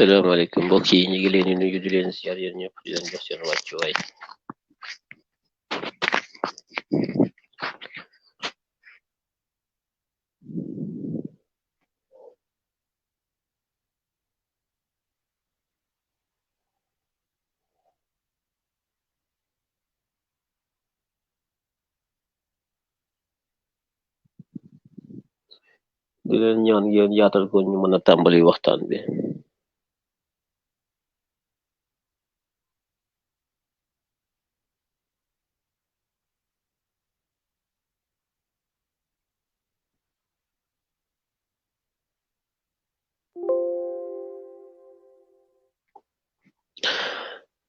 salaamaaleykum mbokk yi ñu ngi leen di nuyu di leen ziar yéen ñëpp di leen jox seen wàccuwaay. di leen ñaan ngeen yaatal ko ñu mën a tàmbali waxtaan bi.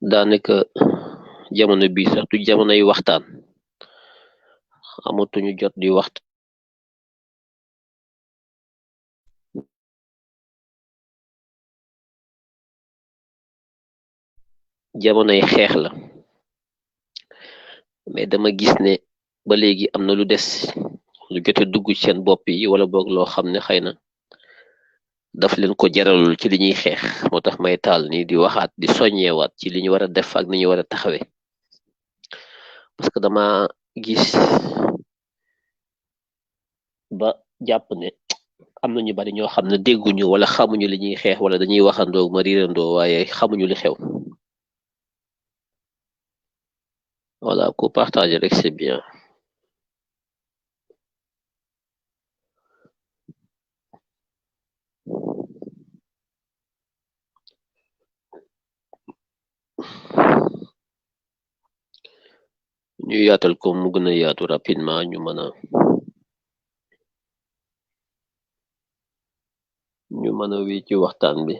daanaka jamono bii sax du jamonoy waxtaan amatuñu jot di waxtaan. jamonoy xeex la mais dama gis ne ba léegi am na lu des lu jote dugg ci seen bopp yi wala boog loo xam ne xëy na daf leen ko jaralul ci li ñuy xeex moo tax may taal ni di waxaat di soññewaat ci li ñu war a def ak ni ñu war a taxawee parce que dama gis ba jàpp ne am na ñu bari ñoo xam ne dégguñu wala xamuñu li ñuy xeex wala dañuy waxandoo ma riirandoo waaye xamuñu li xew. Voilà, ku partager rek c'est bien. ñu yaatal ko mu gën a yaatu rapidement ñu mën a wéy ci waxtaan bi.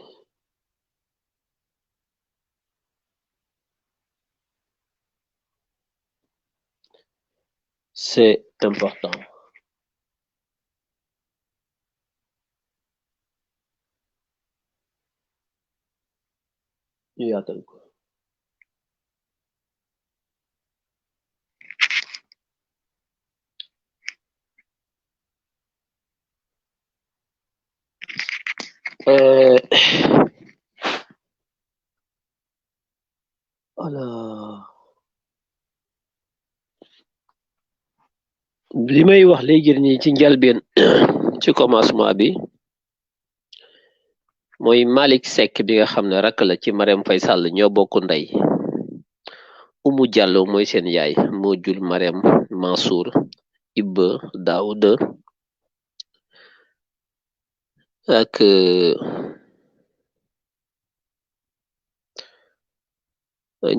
C'est important. ñu yaatal ko. Voilà. li may wax léegi nii ci njalbeen ci commencement bi mooy Malick Seck bi nga xam ne rakk la ci Marème Faye Sall ñoo bokk ndey Umu Diallo mooy seen yaay moo jul Marème Mansour Ibba Daouda ak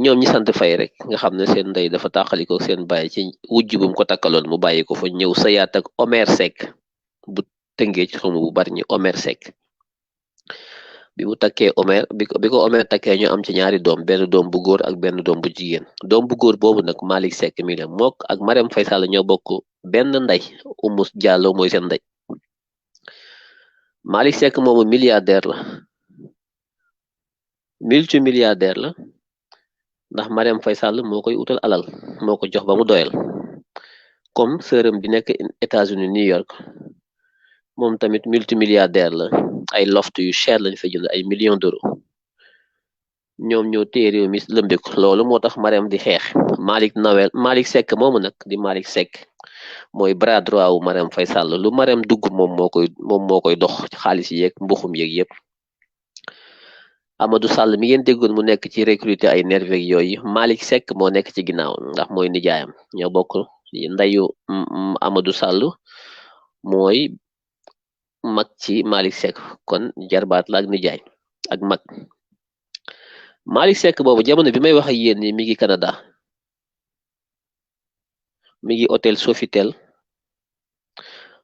ñoom ñi sant Fay rek nga xam ne seen ndey dafa tàqaliko seen bàyyi ci wujj bu mu ko takkaloon mu bàyyi ko fa ñëw sëyaat ak Omer Seck bu tëngee ci xamu bu bari ñi Omer Seck bi mu takkee Omer bi ko Omer takkee ñu am ci ñaari doom benn doom bu góor ak benn doom bu jigéen doom bu góor boobu nag Malick Seck mi la mook ak Marème Faye Sall ñoo bokk benn ndey Umu Diallo mooy seen ndey Malick Seck moomu milliardaire la multimilliardaire la ndax Marème Faye Sall moo koy utal alal moo ko jox ba mu doyal comme sërëm bi nekk États-Unis New York moom tamit multimilliardaire la ay loft yu cher lañ fa jënd ay millions d'euros ñoom ñoo téye réew mi lëmbiko loolu moo tax Marème di xeex Malick Seck moomu nag di Malick Seck mooy bras droit wu Marème Faye Sall lu Marème dugg moom moo koy dox xaalis yeeg mbuxum yeeg yëpp Amadou Sall mi ngeen déggoon mu nekk ci recruter ay nerveux yooyu Malick Seck moo nekk ci ginnaaw ndax mooy nijaayam ñoo bokk ndeyu Amadou Sall mooy mag ci Malick Seck kon jarbaat la ak nijaay ak mag Malick Seck boobu jamono bi may wax ak yéen ni mi ngi Canada mi ngi hôtel Sofitel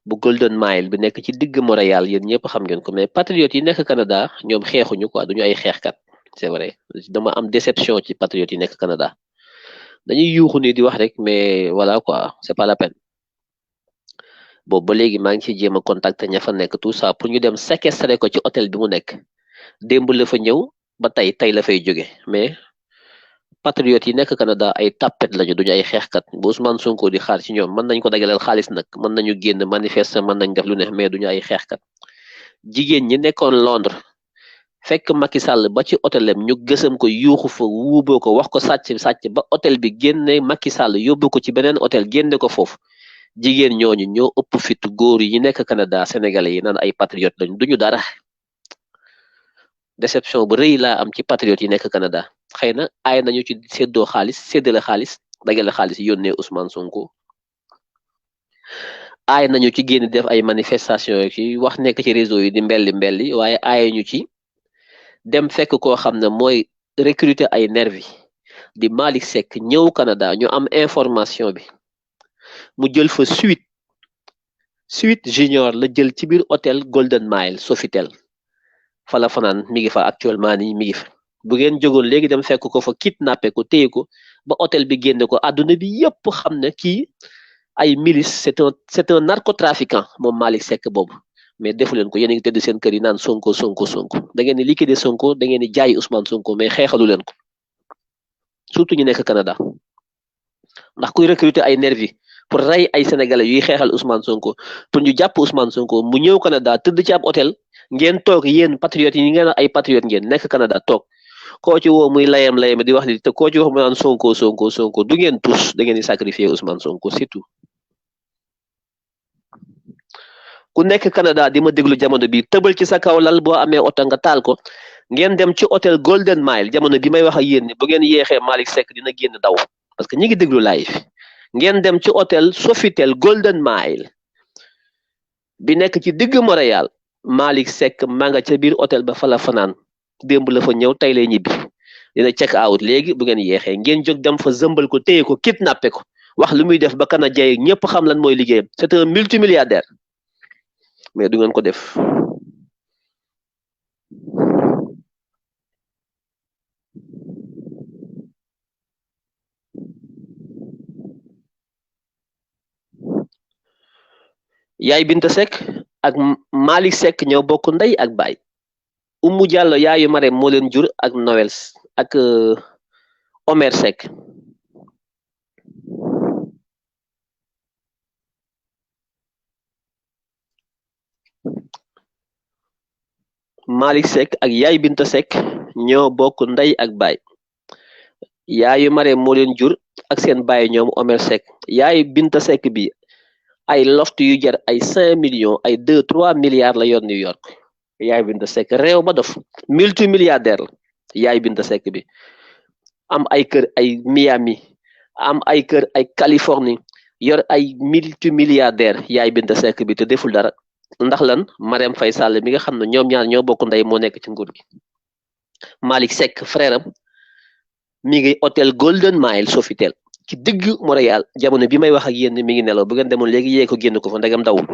bu Golden Mile bi nekk ci digg Montréal yéen ñëpp xam ngeen ko mais patriotes yi nekk Canada ñoom xeexuñu quoi duñu ay xeexkat c'est vrai dama am déception ci patriotes yi nekk Canada dañuy yuuxu ni di wax rek mais voilà quoi c'est pas la peine boobu ba léegi maa ngi ciy jéem a contacter ña fa nekk tout ça pour ñu dem séquestrer ko ci hôtel bi mu nekk démb la fa ñëw ba tey la fay jóge mais patriotes yi nekk Canada ay tappet lañu duñu ay xeexkat bu Ousmane Sonko di xaar ci ñoom mën nañ ko dagaleel xaalis nag mën nañu génn manifester mën nañ def lu ne mais duñu ay xeexkat jigéen ñi nekkoon Londres fekk Macky Sall ba ci hôtelem ñu gësam ko yuuxu fa wuuboo ko wax ko sàcc ba hôtel bi génne Macky Sall yóbbu ko ci beneen hôtel génne ko foofu jigéen ñooñu ñoo ëpp fit góor yi nekk Canada sénégalais yi naan ay patriote lañ duñu dara déception bu rëy laa am ci patriote yi nekk Canada xëy na aay nañu ci séddale xaalis dagale xaalis yónnee Ousmane Sonko aay nañu ci génn def ay manifestation ci wax nekk ci réseau yi di mbelli waaye aay ñu ci dem fekk koo xam ne mooy recruter ay nervi di Malick Seck ñëw Canada ñu am information bi mu jël fa suite junior la jël ci biir hôtel Golden Mile Sofitel fa la fanaan mi ngi fa actuellement nii mi ngi fa bu ngeen jógoon léegi dem fekk ko fa kidnappé ko téye ko ba hôtel bi génne ko àdduna bi yépp xam ne kii ay milice c'est un narcotrafiquant moom Malick Seck boobu mais defu leen ko yéen a ngi tëdd seen kër yi naan Sonko da ngeen di liquider Sonko da ngeen di jaay Ousmane Sonko mais xeexalu leen ko surtout ñu nekk Canada ndax kuy recruter ay nervi pour rey ay sénégalais yuy xeexal Ousmane Sonko pour ñu jàpp Ousmane Sonko mu ñëw Canada tëdd ci ab hôtel ngeen toog yéen patriotes yi ngeen ay patriotes ngeen nekk Canada toog koo ci woo muy layam di wax ni te koo ci wax mu naan Sonko du ngeen tous da ngeen di sacrifier Ousmane Sonko surtout ku nekk Canada di ma déglu jamono bi tëbal ci sa kaw lal boo amee oto nga taal ko ngeen dem ci hôtel Golden Mile jamono bi may wax ak yéen ni bu ngeen yéexee Malick Seck dina génn daw parce que ñi ngi déglu live ngeen dem ci hôtel Sofitel Golden Mile bi nekk ci digg Montréal Malick Seck maa nga ca biir hôtel ba fa la fanaan démb la fa ñëw tey lay ñibbi dina check out léegi bu ngeen yéexee ngeen jóg dem fa zëmbal ko téye ko kidnappé ko wax lu muy def ba Canadien ñëpp xam lan mooy liggéeyam c'est un multimilliardaire mais du ngeen ko def yaay Binta Seck ak Malick Seck ñoo bokk ndey ak baay Oumou Diallo yaayu Marème moo leen jur ak Noël ak Omer Seck Malick Seck ak yaay Binta Seck ñoo bokk ndey ak baay yaayu Marème moo leen jur ak seen baay ñoom Omer Seck yaayu Binta Seck bi ay loft yu jar ay 5 millions ay 2-3 milliards la yor New York yaay Binta Seck réew ba dof multimilliardaire la yaay Binta Seck bi am ay kër ay Miami am ay kër ay Californie yor ay multimilliardaire yaay Binta Seck bi te deful dara ndax lan Marème Faye Sall mi nga xam ne ñoom ñaar ñoo bokk ndey moo nekk ci nguur gi Malick Seck frère am mi ngi hôtel Golden Mile Sofitel ci digg Montréal jamono bi may wax ak yéen mi ngi nelaw bu ngeen demoon léegi yee ko génn ko fa ndegam dawul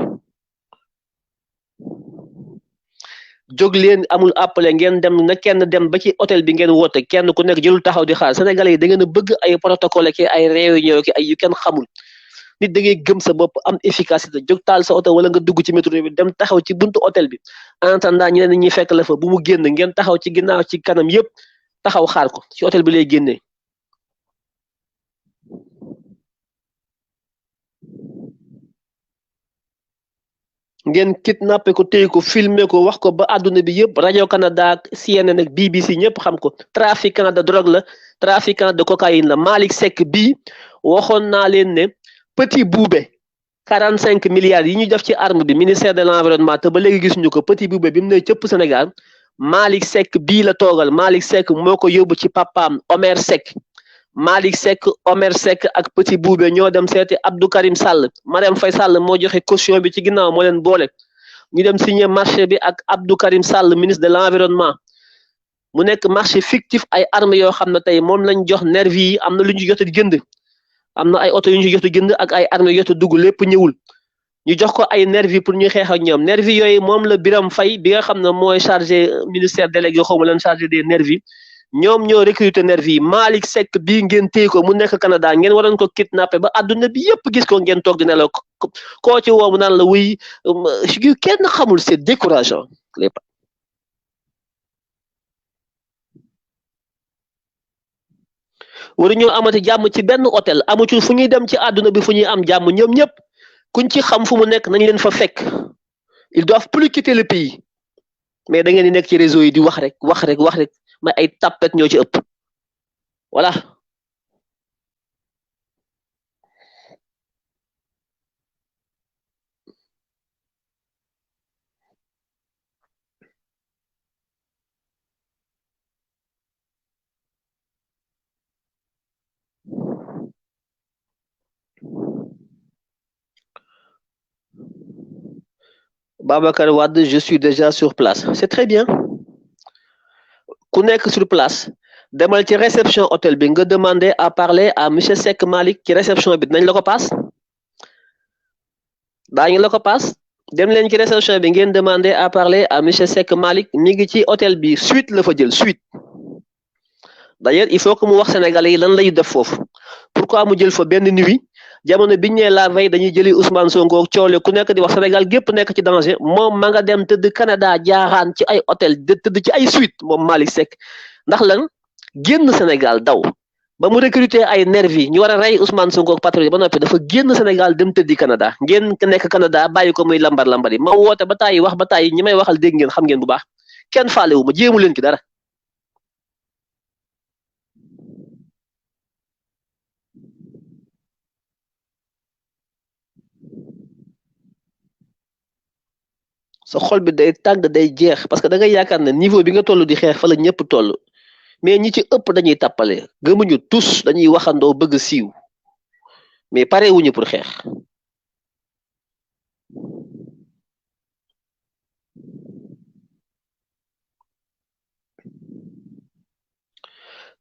jóg leen amul appelé ngeen dem na kenn dem ba ci hôtel bi ngeen woote kenn ku nekk jëlul taxaw di xaar sénégalais yi da ngeen a bëgg ay protocole ki ay réunion ki ay yu kenn xamul nit da ngay gëm sa bopp am efficacité jóg taal sa hôtel wala nga dugg ci métro bi dem taxaw ci buntu hôtel bi en attendant ñeneen ñi fekk la fa bu mu génn ngeen taxaw ci ginnaaw ci kanam yépp taxaw xaar ko ci hôtel bi lay génnee ngeen kidnappé ko téye ko filmé ko wax ko ba àdduna bi yëpp rajo Canada ak CNN ak BBC ñëpp xam ko trafiquant de drogue la trafiquant de cocaïne la Malick Seck bii waxoon naa leen ne Petit Boubé 45 milliards yi ñu def ci arme bi ministère de l'environnement te ba léegi gisuñu ko Petit Boubé bi mu ne cëpp Sénégal Malick Seck bii la toogal Malick Seck moo ko yóbbu ci papaam Omer Seck Malick Seck Omer Seck ak Petit Boubé ñoo dem seeti Abdou Karim Sall Marème Faye Sall moo joxe caution bi ci ginnaaw moo leen boole ñu dem signer marché bi ak Abdou Karim Sall ministre de l'environnement mu nekk marché fictif ay armes yoo xam ne tey moom lañ jox nervi yi am na lu ñu jot a jënd am na ay oto yu ñu jot a jënd ak ay armes yu jot a dugg lépp ñëwul ñu jox ko ay nervi pour ñu xeex ak ñoom nervi yooyu moom la Biram Faye bi nga xam ne mooy chargé ministère délégué xaw ma leen chargé des nervis ñoom ñoo recruter nervi yi Malick Seck bii ngeen téye ko mu nekk Canada ngeen waroon ko kidnappé ba àdduna bi yëpp gis ko ngeen toog di ne la koo ci woo mu naan la wuy kenn xamul c'est décourageant lépp waruñoo amati jàmm ci benn hôtel amu ci fu ñuy dem ci àdduna bi fu ñuy am jàmm ñoom ñëpp kuñ ci xam fu mu nekk nañ leen fa fekk ils doivent plus quitter le pays mais da ngeen di nekk ci réseau yi di wax rek wax rek wax rek mais ay tapet ñoo ci ëpp voilà. Babacar Wade, je suis déjà sur place. C'est très bien. Ku nekk sur place demal ci réception hôtel bi nga demander à parler à monsieur Seck Malick ci réception bi dinañ la ko paas daañu la ko paas dem leen ci réception bi ngeen demander à parler à monsieur Seck Malick mi ngi ci hôtel bi suite la fa jël suite d'ailleurs il faut que mu wax sénégalais yi lan lay def foofu pourquoi mu jël fa benn nuit jamono biñ ne la veille dañuy jëli Ousmane Sonko coole ku nekk di wax Sénégal gépp nekk ci danger moom ma nga dem tëdd Canada jaaxaan ci ay hôtel de tëdd ci ay suite moom Malick Seck ndax lan génn Sénégal daw ba mu recruter ay nervi ñu war a rey Ousmane Sonko ak patrouille ba noppi dafa génn Sénégal dem tëddi Canada ngeen nekk Canada bàyyi ko muy lambar lambari ma woote ba tàyyi wax ba tàyyi ñi may waxal dégg ngeen xam ngeen bu baax kenn faalewu ma jéemu leen ki dara. sa xol bi day tàng day jeex parce que da ngay yaakaar ne niveau bi nga toll di xeex fa la ñëpp toll mais ñi ci ëpp dañuy tàppale gëmuñu tous dañuy waxandoo bëgg siiw mais pare wuñu pour xeex.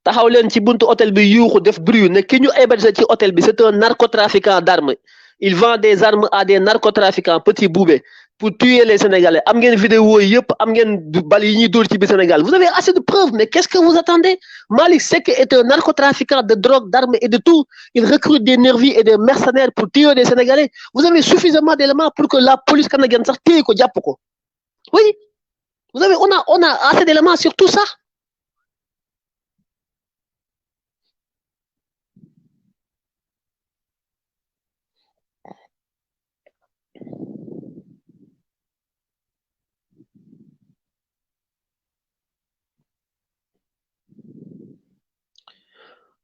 taxaw leen ci buntu hôtel bi yuuxu def bruit ne ki ñu hébergé ci hôtel bi c'est un narcotrafiquant d'armes il vend des armes à des narcotrafiquants petit boubé pour tuer les Sénégalais am ngeen vidéo yëpp am ngeen bal yi ñuy dóor ci biir Sénégal vous avez assez de preuves mais qu'est-ce que vous attendez Malick Seck est un narcotrafiquant de drogue d'armes et de tout il recrute des nervis et des mercenaires pour tuer des Sénégalais vous avez suffisamment d'éléments pour que la police canadienne sax téye ko jàpp ko oui vous avez on a assez d'éléments sur tout ça.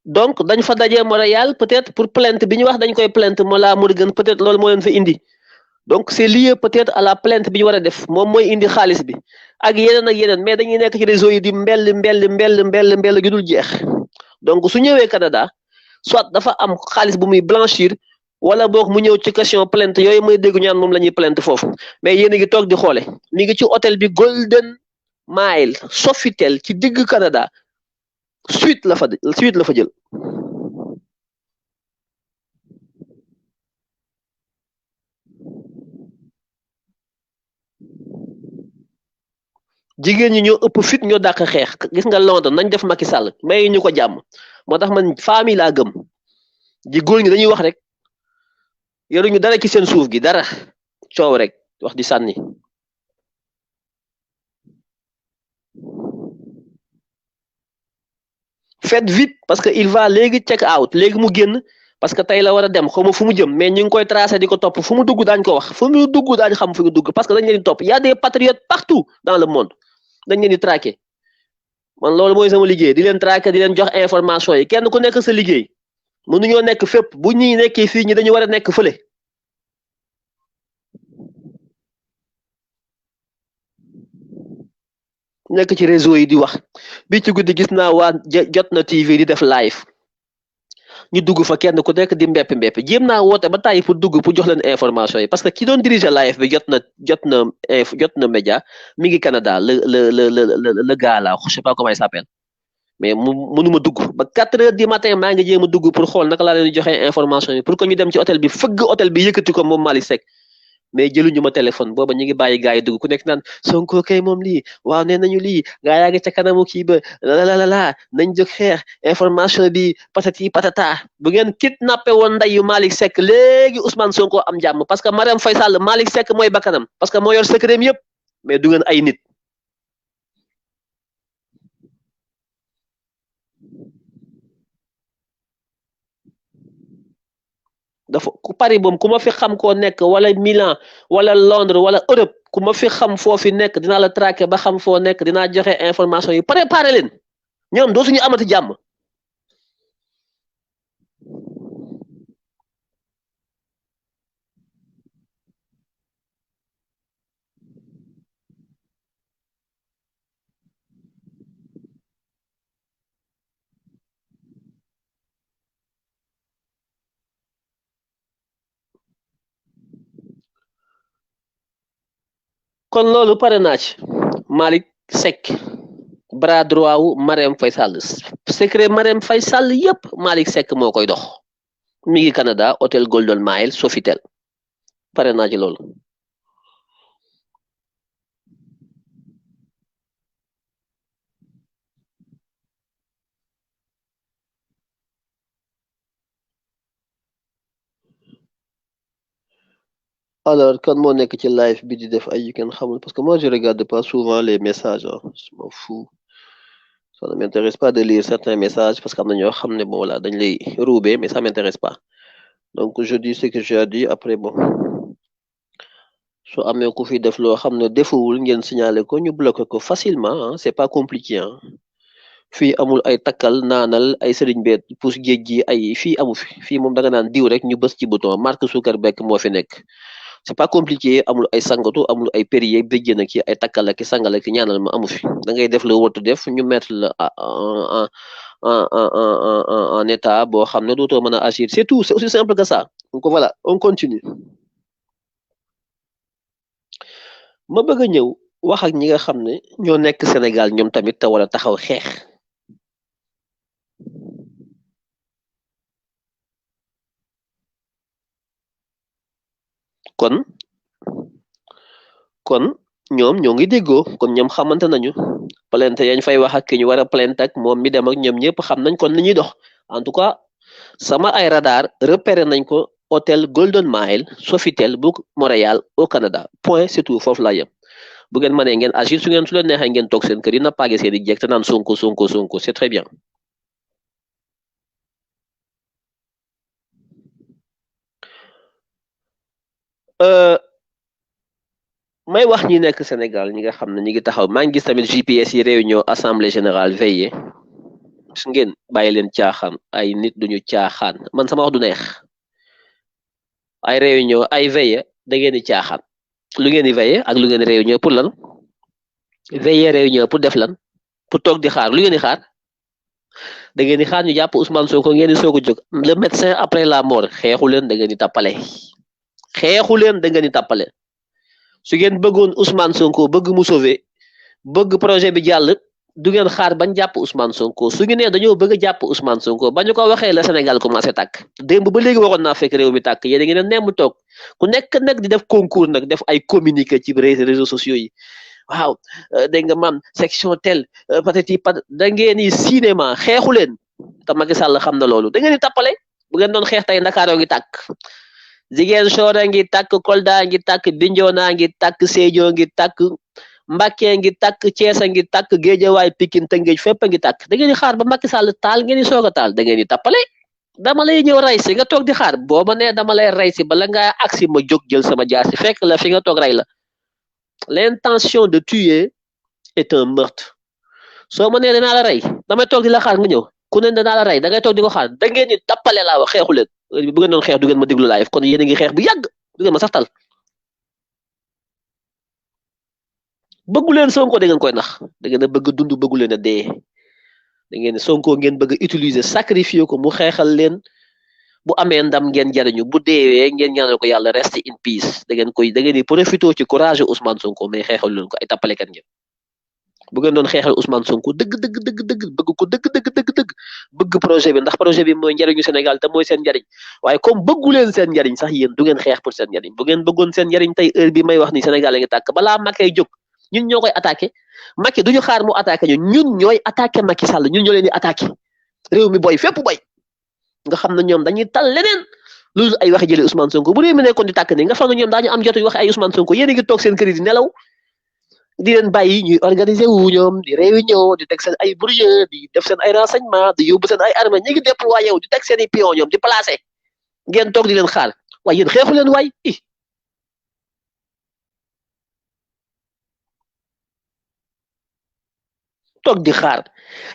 donc dañ fa dajee Montréal peut-être pour plainte bi ñu wax dañ koy plainte Mollah Morgun peut-être loolu moo leen fa indi donc c'est lié peut-être à la plainte bi ñu war a def moom mooy indi xaalis bi ak yeneen mais dañuy nekk ci réseau yi di mbell gi dul jeex donc su ñëwee Canada soit dafa am xaalis bu muy blanchir wala boog mu ñëw ci question plainte yooyu may dégg ñaan moom la ñuy plainte foofu mais yéen a ngi toog di xoole mi ngi ci hôtel bi Golden Mile Sofitel ci digg Canada suite la fa jël. jigéen ñi ñoo ëpp fit ñoo dàq xeex gis nga Londres nañ def Macky Sall may ñu ko jàmm moo tax man famille laa gëm ji góor ñi dañuy wax rek yoruñu dara ci seen suuf gi dara coow rek wax di sànni. faites vite parce que il va léegi check out léegi mu génn parce que tey la war a dem xaw ma fu mu jëm mais ñu ngi koy tracé di ko topp fu mu dugg daañ ko wax fu mu dugg daañ xam fu mu dugg parce que dañ leen di topp y a des patriotes partout dans le monde dañ leen di traqué man loolu mooy sama liggéey di leen traqué di leen jox information yi kenn ku nekk sa liggéey mënuñoo nekk fépp bu ñuy nekkee fii ñi dañu war a nekk fële. nekk ci réseau yi di wax bi ci guddi gis naa waa jot na TV di def live ñu dugg fa kenn ku nekk di mbepp jéem naa woote ba tàyyi pour dugg pour jox leen information yi parce que ki doon diriger live bi jot na média mi ngi Canada le gars là je sais pas comment il s'appelle mais mënuma dugg ba 4 heures du matin maa ngi jéem a dugg pour xool naka laa leen di joxe information yi pour que ñu dem ci hôtel bi fëgg hôtel bi yëkkati ko moom Malick Seck mais jëluñu ma téléphone booba ñu ngi bàyyi gars yi dugg ku nekk naan Sonko kay moom lii waaw nee nañu lii gaa yaa ngi ca kanamu kii ba la nañ jóg xeex information bi patati patata bu ngeen kidnappé woon ndeyu Malick Seck léegi Ousmane Sonko am jàmm parce que Mariam Faye Sall Malick Seck mooy bakkanam parce que moo yor secret yëpp mais du ngeen ay nit. dafa ku Paris moom ku ma fi xam koo nekk wala Milan wala Londres wala Europe ku ma fi xam foo fi nekk dinaa la traquer ba xam foo nekk dinaa joxe information yi préparé leen ñoom dootuñu amati jàmm. kon loolu pare naa ci Malick Seck bras droit wu Marème Faye Sall secret Marème Faye Sall yépp Malick Seck moo koy dox mi ngi Canada hôtel Golden Mile Sofitel pare naa ci loolu. Alors kan moo nekk ci live bi di def ay yu kenn xamul parce que moi je regarde pas souvent les messages je m'en fous. Ça ne m'intéresse pas de lire certains messages parce que am na ñoo xam ne bon voilà dañ lay roubé mais ça m'intéresse pas donc je dis ce que j'ai dit après bon su amee ku fi def loo xam ne defuwul ngeen signaler ko ñu bloqué ko facilement hein c'est pas compliqué hein fii amul ay takkal naanal ay sëriñ beet pousse géej gi ay fii amu fi fii moom da nga naan diw rek ñu bës ci bouton Mark Zuckerberg moo fi nekk c'est pas compliqué amul ay sangatu amul ay périer béjjën ak ay takkal ak sangal ak ñaanal ma amu fi da ngay def la wërtu def ñu mettre la en état boo xam ne dootoo mën a agir c'est tout c'est aussi simple que ça donc voilà on continue ma bëgg a ñëw wax ak ñi nga xam ne ñoo nekk Sénégal ñoom tamit te wala taxaw xeex kon ñoom ñoo ngi déggoo kon ñoom xamante nañu plainte yañ fay wax ak ki ñu war a plainte ak moom mi dem ak ñoom ñëpp xam nañ kon li ñuy dox en tout cas sama ay radar repéré nañ ko hôtel Golden Mile Sofitel bu Montréal au Canada point c'est tout foofu laa yem bu ngeen mënee ngeen agir su ngeen su leen neexee ngeen toog seen kër yi na paage seen i jeeg te naan Sonko Sonko Sonko c'est très bien. may wax ñi nekk Sénégal ñi nga xam ne ñi ngi taxaw maa ngi gis tamit GPS yi réunion assemblée générale veillée su ngeen bàyyi leen caaxaan ay nit duñu caaxaan man sama wax du neex ay réunion ay veillée da ngeen di caaxaan lu ngeen di veillée ak lu ngeen di réunion pour lan veillée réunion pour def lan pour toog di xaar lu ngeen di xaar da ngeen di xaar ñu jàpp Ousmane Sonko ngeen di soog a jóg le médecin après la mort xeexu leen da ngeen di tàppale xeexu leen da ngeen di tàppale su ngeen bëggoon Ousmane Sonko bëgg mu sauver bëgg projet bi jàll du ngeen xaar bañ jàpp Ousmane Sonko su ñu nee dañoo bëgg a jàpp Ousmane Sonko ba ñu ko waxee la Sénégal commencé tàkk démb ba léegi waxoon naa fekk réew mi tàkk yéen a ngi ne nemm toog ku nekk nag di def concours nag def ay communiqué ci réseaux sociaux yi waaw dégg nga maam section tel patati pat da ngeen ni cinéma xeexu leen te Macky Sall xam na loolu da ngeen di tappale bu ngeen doon xeex tey Ndakaaroo ngi tàkk Ziguinchor a ngi tàkk Kolda ngi tàkk Bignona ngi tàkk Sédhiou ngi tàkk Mbacké ngi tàkk Thiès a ngi tàkk Guédiawaye Pikine Tëngéej fépp a ngi tàkk da ngeen di xaar ba Macky Sall taal ngeen di soog a taal da ngeen di tappale dama lay ñëw rey si nga toog di xaar boo ma nee dama lay rey si bala ngaa agsi ma jóg jël sama jaar si fekk la fi nga toog rey la l'intention de tuer est un meurtre soo ma nee danaa la rey damay toog di la xaar nga ñëw ku ne danaa la rey da ngay toog di ko xaar da ngeen di tappale laa wax xeexu leen bu ngeen doon xeex du ngeen ma déglu live kon yéen a ngi xeex bu yàgg du ngeen ma sax tal bëggu leen Sonko da ngeen koy nax da ngeen a bëgg dund bëggu leen a dee da ngeen Sonko ngeen bëgg utiliser sacrifier ko mu xeexal leen bu amee ndam ngeen jariñu bu deewee ngeen ñaanal ko yàlla reste in peace da ngeen di profité ci courage Ousmane Sonko mais xeexal leen ko ay tappalekat ngeen bu ngeen doon xeexal Ousmane Sonko dëgg bëgg ko dëgg bëgg projet bi ndax projet bi mooy njariñu Sénégal te mooy seen njariñ waaye comme bëggu leen seen njariñ sax yéen du ngeen xeex pour seen njariñ bu ngeen bëggoon seen njariñ tey heure bi may wax ni Sénégal a ngi tàkk balaa Macky jóg ñun ñoo koy attaqué Macky duñu xaar mu attaqué ñun ñooy attaqué Macky Sall ñun ñoo leen di attaqué réew mi boy fépp boy nga xam ne ñoom dañuy tal leneen loolu ay wax jëlee Ousmane Sonko bu réew mi nekkoon di tàkk ni nga xam ne ñoom daañu am jotu wax ay Ousmane Sonko yéen a ngi toog seen kër di nelaw di leen bàyyi ñuy organiser wu ñoom di réunion di teg seen ay brouilleur di def seen ay renseignement di yóbbu seen ay armée ñu ngi déployé wu di teg seen i pion ñoom di placé ngeen toog di leen xaar waaye yéen xeexu leen waay toog di xaar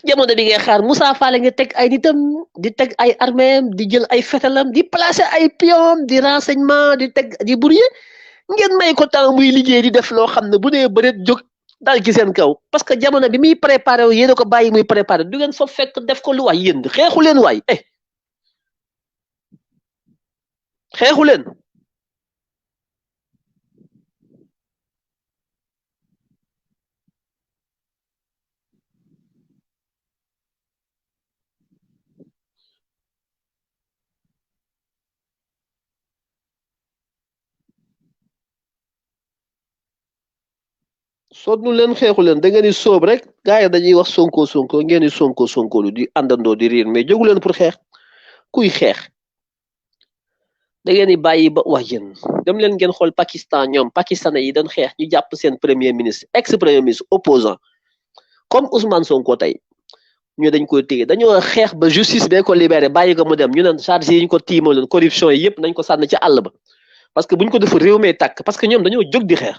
jamono bi ngay xaar Moussa Fall nga teg ay nitam di teg ay arméem di jël ay fetalam di placer ay pion di renseignement di teg di bourrier ngeen may ko temps muy liggéey di def loo xam ne bu dee bëreet jóg dal ci seen kaw parce que jamono bi muy préparé wu yéen a ko bàyyi muy préparé du ngeen fa fekk def ko lu waay yéen xeexu leen waay xeexu leen sonnu leen xeexu leen da ngeen di sóob rek gars yi dañuy wax sonko ngeen di sonko lu di àndandoo di riir mais jógu leen pour xeex kuy xeex da ngeen di bàyyi ba wax yéen dem leen ngeen xool Pakistan ñoom pakistanais yi doon xeex ñu jàpp seen premier ministre ex premier ministre opposant comme Ousmane Sonko tey ñu dañ ko téye dañoo xeex ba justice bee ko libéré bàyyi ko mu dem ñu naan charge yi ñu ko tiimaloon corruption yi yëpp nañ ko sànni ci àll ba parce que buñ ko defu réew mee tàkk parce que ñoom dañoo jóg di xeex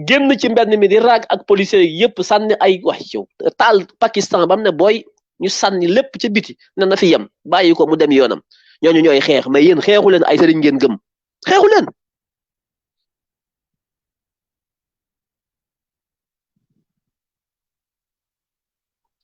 génn ci mbedd mi di raag ak policiers yi yëpp sànni ay wax yow taal Pakistan bam ne booy ñu sànni lépp ca biti ne na fi yem bàyyi ko mu dem yoonam ñooñu ñooy xeex mais yéen xeexu leen ay sëriñ ngeen gëm xeexu leen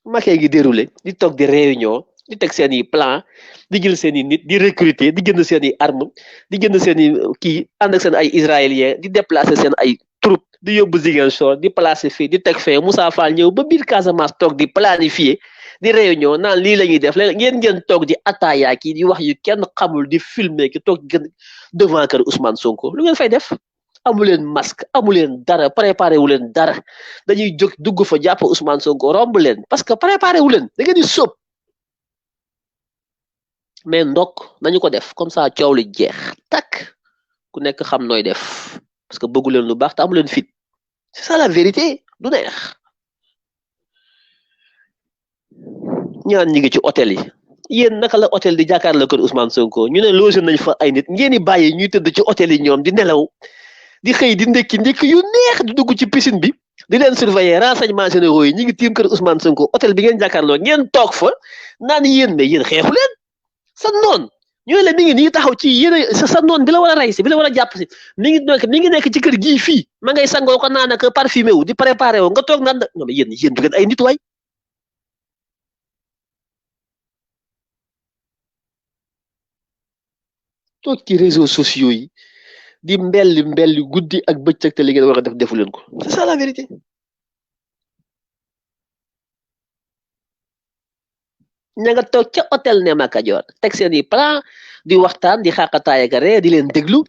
makee gi déroulé di toog di réunion di teg seen i plan di jël seen i nit di recruter di jënd seen i arme di jënd seen i kii ànd ak seen ay israélien di déplacer seen ay troupe di yóbbu Ziguinchor di placer fii di teg fee Moussa Fall ñëw ba biir Casamance toog di planifier di réunion naan lii la ñuy def léegi ngeen toog di ataaya kii di wax yu kenn xamul di filmer ki toog gën devant kër Ousmane Sonko lu ngeen fay def amu leen masque amu leen dara préparé wu leen dara dañuy jóg dugg fa jàpp Ousmane Sonko romb leen parce que préparé wu leen da ngeen di sóob mais ndok nañu ko def comme ça coow li jeex tak ku nekk xam nooy def parce que bëggu leen lu baax te amu leen fit c'est ça la vérité du neex ñaan ñi ngi ci hôtel yi yéen naka la hôtel di jàkkaarloo kër Ousmane Sonko ñu ne loge nañ fa ay nit ngeen di bàyyi ñuy tëdd ci hôtel yi ñoom di nelaw di xëy di ndekki yu neex di dugg ci piscine bi di leen surveiller renseignements généraux yi ñi ngi tiim kër Ousmane Sonko hôtel bi ngeen jàkkaarloo ngeen toog fa naan yéen mais yéen xeexu leen sa noon ñu la mi ngi nii taxaw ci yéen sa noon bi la war a rey si bi la war a jàpp si mi ngi nekk ci kër gii fii ma ngay sangoo ko naan ak parfumé wu di préparé wu nga toog naan non mais yéen du ngeen ay nit waay toog ci réseaux sociaux yi di mbelli guddi ak bëccëg te li ngeen war a def defu leen ko c'est ça la vérité ña nga toog ca hôtel Nema Kajoor teg seen i plan di waxtaan di xaqataay ak ree di leen déglu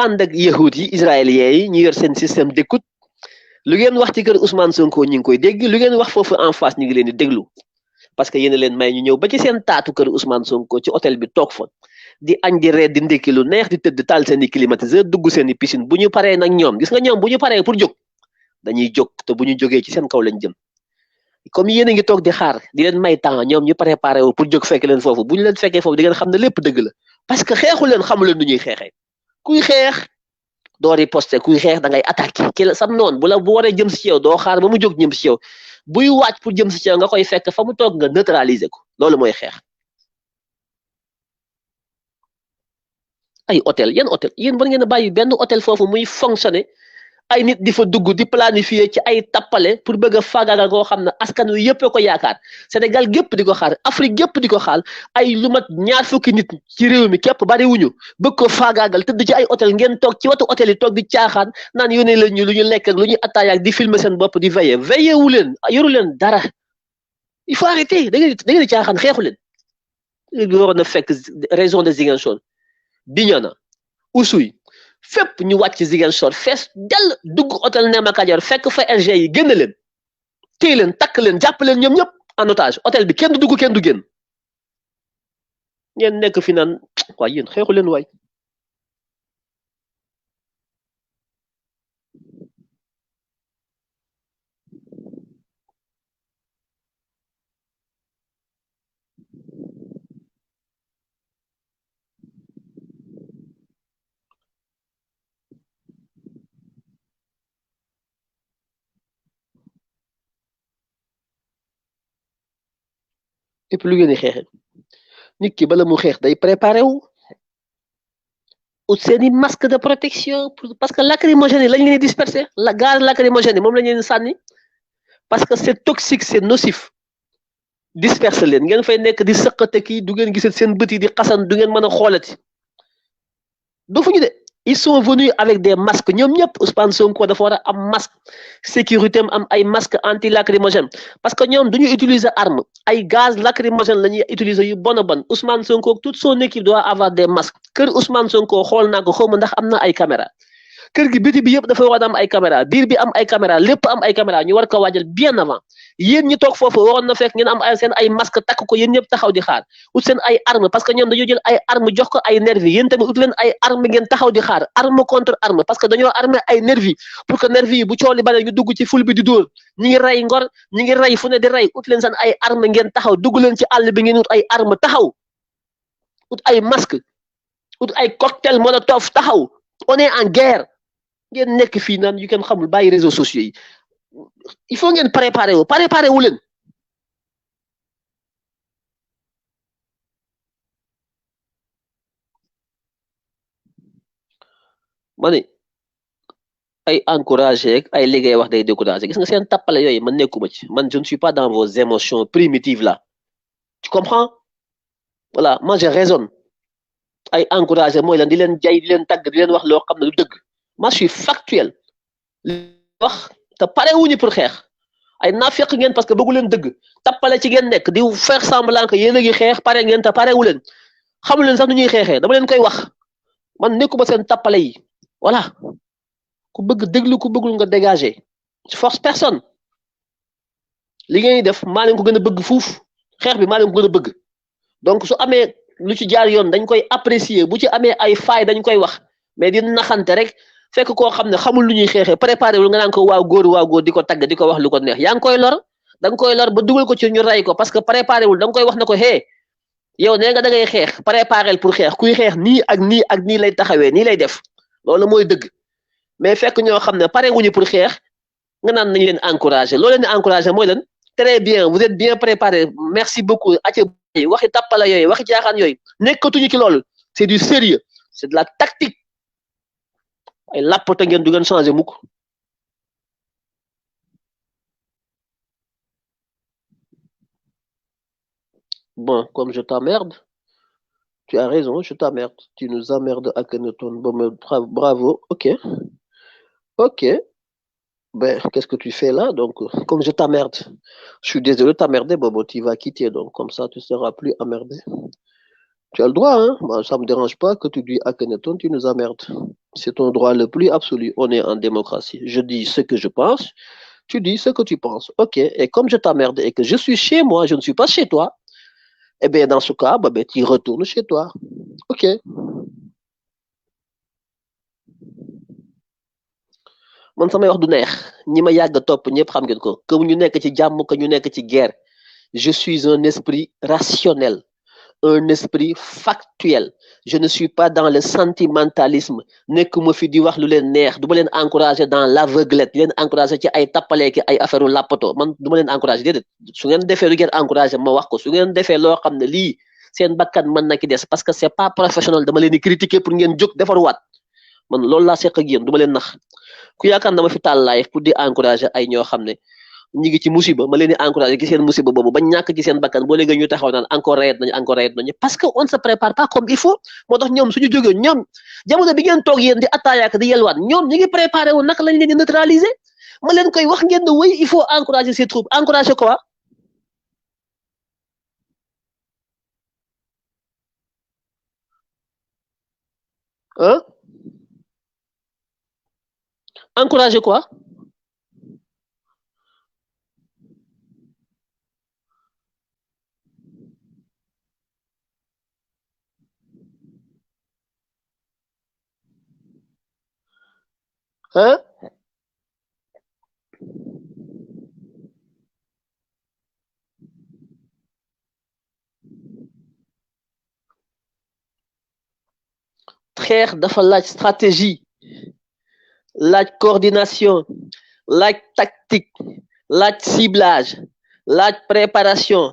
ànd ak yahut yi israéliens yi ñu yor seen système d'écoute lu ngeen wax ci kër Ousmane Sonko ñu ngi koy dégg lu ngeen wax foofu en face ñu ngi leen di déglu parce que yéen leen may ñu ñëw ba ci seen taatu kër Ousmane Sonko ci hôtel bi toog fa di añ di reer di ndékki lu neex di tëdd taal seen i climatiseur dugg seen i piscine bu ñu paree nag ñoom gis nga ñoom bu ñu paree pour jóg dañuy jóg te bu ñu jógee ci seen kaw lañ jëm comme yéen a ngi toog di xaar di leen may temps ñoom ñu préparé wu pour jóg fekk leen foofu bu ñu leen fekkee foofu di ngeen xam ne lépp dëgg la parce que xeexu leen xamu leen nu ñuy xeexee kuy xeex doo riposte kuy xeex da ngay attaqué ki la sam noonu bu waree jëm si yow doo xaar ba mu jóg jëm si yow buy wàcc pour jëm si yow nga koy fekk fa mu toog nga neutraliser ko loolu mooy xeex ay hôtel yan hôtel yéen war ngeen a bàyyi benn hôtel foofu muy fonctionner ay nit di fa dugg di planifier ci ay tappale pour bëgg a faagaagal koo xam ne askan wi yëpp ko yaakaar Sénégal gépp di ko xaar Afrique gépp di ko xaar ay lu mat ñaar fukki nit ci réew mi képp bari wuñu bëgg ko faagaagal tëdd ci ay hôtel ngeen toog ci wetu hôtel yi toog di caaxaan naan yónnee la ñu lu ñu lekk ak lu ñu attaaya ak di filmer seen bopp di veiller wu leen yoru leen dara il faut arrêter da ngeen di caaxaan xeexu leen li waroon a fekk région de Ziguinchor Bignona Oussouye fépp ñu wàcc Ziguinchor fees dell dugg hôtel Nema Kajoor fekk fa RG yi génn leen téye leen takk leen jàpp leen ñoom ñëpp en otage hôtel bi kenn du dugg kenn du génn ngeen nekk fi naan waay yéen xeexu leen waay et puis lu ngeen di xeexe nit ki bala mu xeex day préparé wu ut seeni masque de protection parce que lacrymogène yi lañ leen disperser la gaz lacrymogène yi moom la ñu leen sànni parce que c'est toxique c'est nocif disperser leen ngeen fay nekk di sëqate kii du ngeen gisat seen bët yi di xasan du ngeen mën a xoolati dofuñu de ils sont venus avec des masques ñoom ñëpp Ousmane Sonko dafa war a am masque sécurité am ay masque anti lacrymogène parce que ñoom duñu utiliser arme ay gaz lacrymogène la ñuy utiliser yu bon a bon Ousmane Sonko toute son équipe doit avoir des masques kër Ousmane Sonko xool naa ko xawma ndax am na ay caméra kër gi biti bi yëpp dafa war a am ay caméra biir bi am ay caméra lépp am ay caméra ñu war ko waajal bien avant yéen ñi toog foofu waroon na fekk ngeen am ay seen ay masque takk ko yéen ñëpp taxaw di xaar ut seen ay arme parce que ñoom dañoo jël ay arme jox ko ay nervi yéen tamit ut leen ay arme ngeen taxaw di xaar arme contre arme parce que dañoo armé ay nervi pour que nervi yi bu coow li bare ñu dugg ci ful bi di dóor ñi ngi rey ngor ñi ngi rey fu ne di rey ut leen seen ay arme ngeen taxaw dugg leen ci àll bi ngeen ut ay arme taxaw ut ay masque ut ay cocktail molotov taxaw on est en guerre ngeen nekk fii naan yu kenn xamul bàyyi réseaux sociaux yi il faut ngeen préparer wu leen ma ne ay encouragé ay liggéey wax day découragé gis nga seen tappale yooyu man nekkuma ci man je ne suis pas dans vos émotions primitives là tu comprends voilà moi je raisonne ay encouragé mooy lan di leen jay di leen tagg di leen wax loo xam ne du dëgg moi je suis factuel wax te pare wuñu pour xeex ay naafeq ngeen parce que bëggu leen dëgg tappale ci ngeen nekk di faire semblant que yéen a ngi xeex pare ngeen te pare wu leen xamu leen sax nu ñuy xeexee dama leen koy wax man nekkuma seen tappale yi voilà ku bëgg déglu ku bëggul nga dégager force personne li ngeen def maa leen ko gën a bëgg fuuf xeex bi maa leen ko gën a bëgg donc su amee lu ci jaar yoon dañ koy apprécier bu ci amee ay faay dañ koy wax mais di naxante rek fekk koo xam ne xamul lu ñuy xeexee préparé wul nga naan ko waaw góor di ko tagg di ko wax lu ko neex yaa ngi koy lor da nga koy lor ba dugal ko ci ñu rey ko parce que préparé wul da nga koy wax ne ko hé yow nee nga da ngay xeex préparé pour xeex kuy xeex nii ak nii ak nii lay taxawee nii lay def loolu mooy dëgg mais fekk ñoo xam ne pare wuñu pour xeex nga naan nañ leen encouragé loolu leen di encouragé mooy leen très bien vous êtes bien préparé merci beaucoup acca waxi tappala yooyu waxi caaxaan yooyu nekkatuñu ci loolu c'est du sérieux c'est de la tactique ay làppata ngeen du ngeen changé mukk bon comme je t'emmerde tu as raison je t'emmerde tu nous emmerdes Akhenaton bon bravo ok ben qu'est-ce que tu fais là donc comme je t'emmerde je suis désolé de t'emmerder Bobo tu vas quitter donc comme ça tu seras plus emmerdé tu as le droit hein moi ça me dérange pas que tu dis Akhenaton tu nous emmerdes c'est ton droit le plus absolu on est en démocratie je dis ce que je pense tu dis ce que tu penses ok et comme je t'emmerde et que je suis chez moi je ne suis pas chez toi eh bien dans ce cas ben tu retournes chez toi ok man samay wax du neex ñi ma yàgg topp ñëpp xam ngeen ko que ñu nekk ci jàmm que ñu nekk ci guerre je suis un esprit rationnel un esprit factuel je ne suis pas dans le sentimentalisme nekkuma fi di wax lu leen neex du ma leen encourager dans l'aveuglette di leen encourager ci ay tappaleeki ay affaire u làppato man du ma leen encourager déedéet su ngeen defee lu ngeen encourager ma wax ko su ngeen defee loo xam ne lii seen bakkan mën na ki des parce que c'est pas professionnel dama leen di critiquer pour ngeen jóg defaruwaat man loolu laa seq ak yéen du ma leen nax ku yaakaar dama fi taal live pour di encourager ay ñoo xam ne ñi ngi ci musiba ma leen di encourager ci seen musiba boobu bañ ñàkk ci seen bakkan boo léegi ñu taxaw naan encore rayet nañu parce que on se prépare pas comme il faut moo tax ñoom suñu jógee ñoom jamono bi ngeen toog yéen di attaayaak di yelwaat ñoom ñi ngi préparé wu naka lañ leen di neutraliser ma leen koy wax ngeen ne wéy il faut encourager ces troupes encourager quoi hein encourager quoi hein xeex dafa laaj stratégie laaj coordination laaj tactique laaj ciblage laaj préparation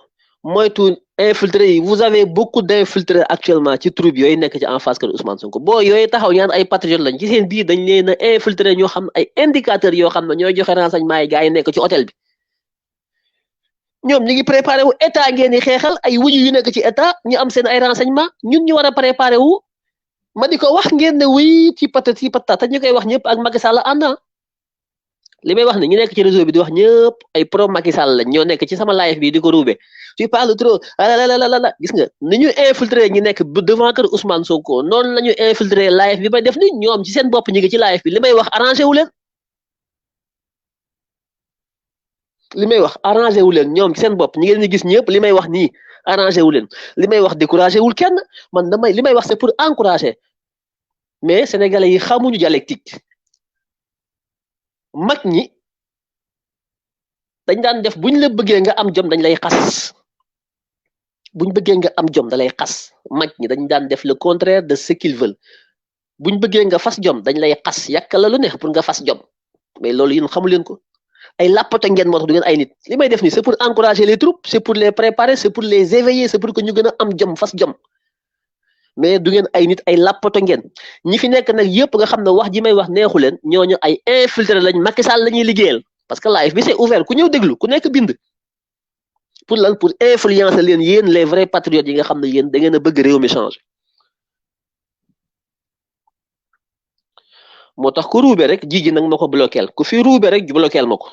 moytu infiltré yi vous avez beaucoup d'infiltrés actuellement ci troupe yooyu nekk ci en face que Ousmane Sonko boo yooyu taxaw ñaan ay patriotes lañ ci seen biir dañ leen a infiltré ñoo xam ay indicateurs yoo xam ne ñooy joxe renseignement yi gars yi nekk ci hôtel bi ñoom ñu ngi préparé wu état ngeen di xeexal ay wuyu yu nekk ci état ñu am seen ay renseignement ñun ñu war a préparé wu ma di ko wax ngeen ne wuy ci patati patata ñu koy wax ñëpp ak Macky Sall ànd li may wax ne ñu nekk ci réseau bi di wax ñëpp ay pro Macky Sall lañ ñoo nekk ci sama live bi di ko ruube tu parles trop la gis nga ni ñu infiltré ñi nekk devant kër Ousmane Sonko noonu la ñu infiltré live bi may def ni ñoom ci seen bopp ñu ngi ci live bi li may wax arrangé wu leen li may wax arrangé wu leen ñoom ci seen bopp ñi ngeen di gis ñëpp li may wax nii arrangé wu leen li may wax découragé wul kenn man damay li may wax c'est pour encourager mais sénégalais yi xamuñu dialectique mag ñi dañ daan def buñ la bëggee nga am jom dañ lay xas buñ bëggee nga am jom da lay xas mag ñi dañ daan def le contraire de ce qu'ils veulent buñ bëggee nga fas jom dañ lay xas yàq la lu neex pour nga fas jom mais loolu yéen xamu leen ko ay làppato ngeen moo tax du ngeen ay nit li may def nii c'est pour encourager les troupes c'est pour les préparer c'est pour les éveiller c'est pour que ñu gën a am jom fas jom mais du ngeen ay nit ay làppato ngeen ñi fi nekk nag yëpp nga xam ne wax ji may wax neexu leen ñooñu ay infiltré lañ Macky Sall la ñuy liggéeyal parce que live bi c'est ouvert ku ñëw déglu ku nekk bind pour lan pour influencer leen yéen les vrais patriotes yi nga xam ne yéen da ngeen a bëgg réew mi changer moo tax ku ruube rek jiji nag ma ko bloqueel ku fi ruube rek bloqueel ma ko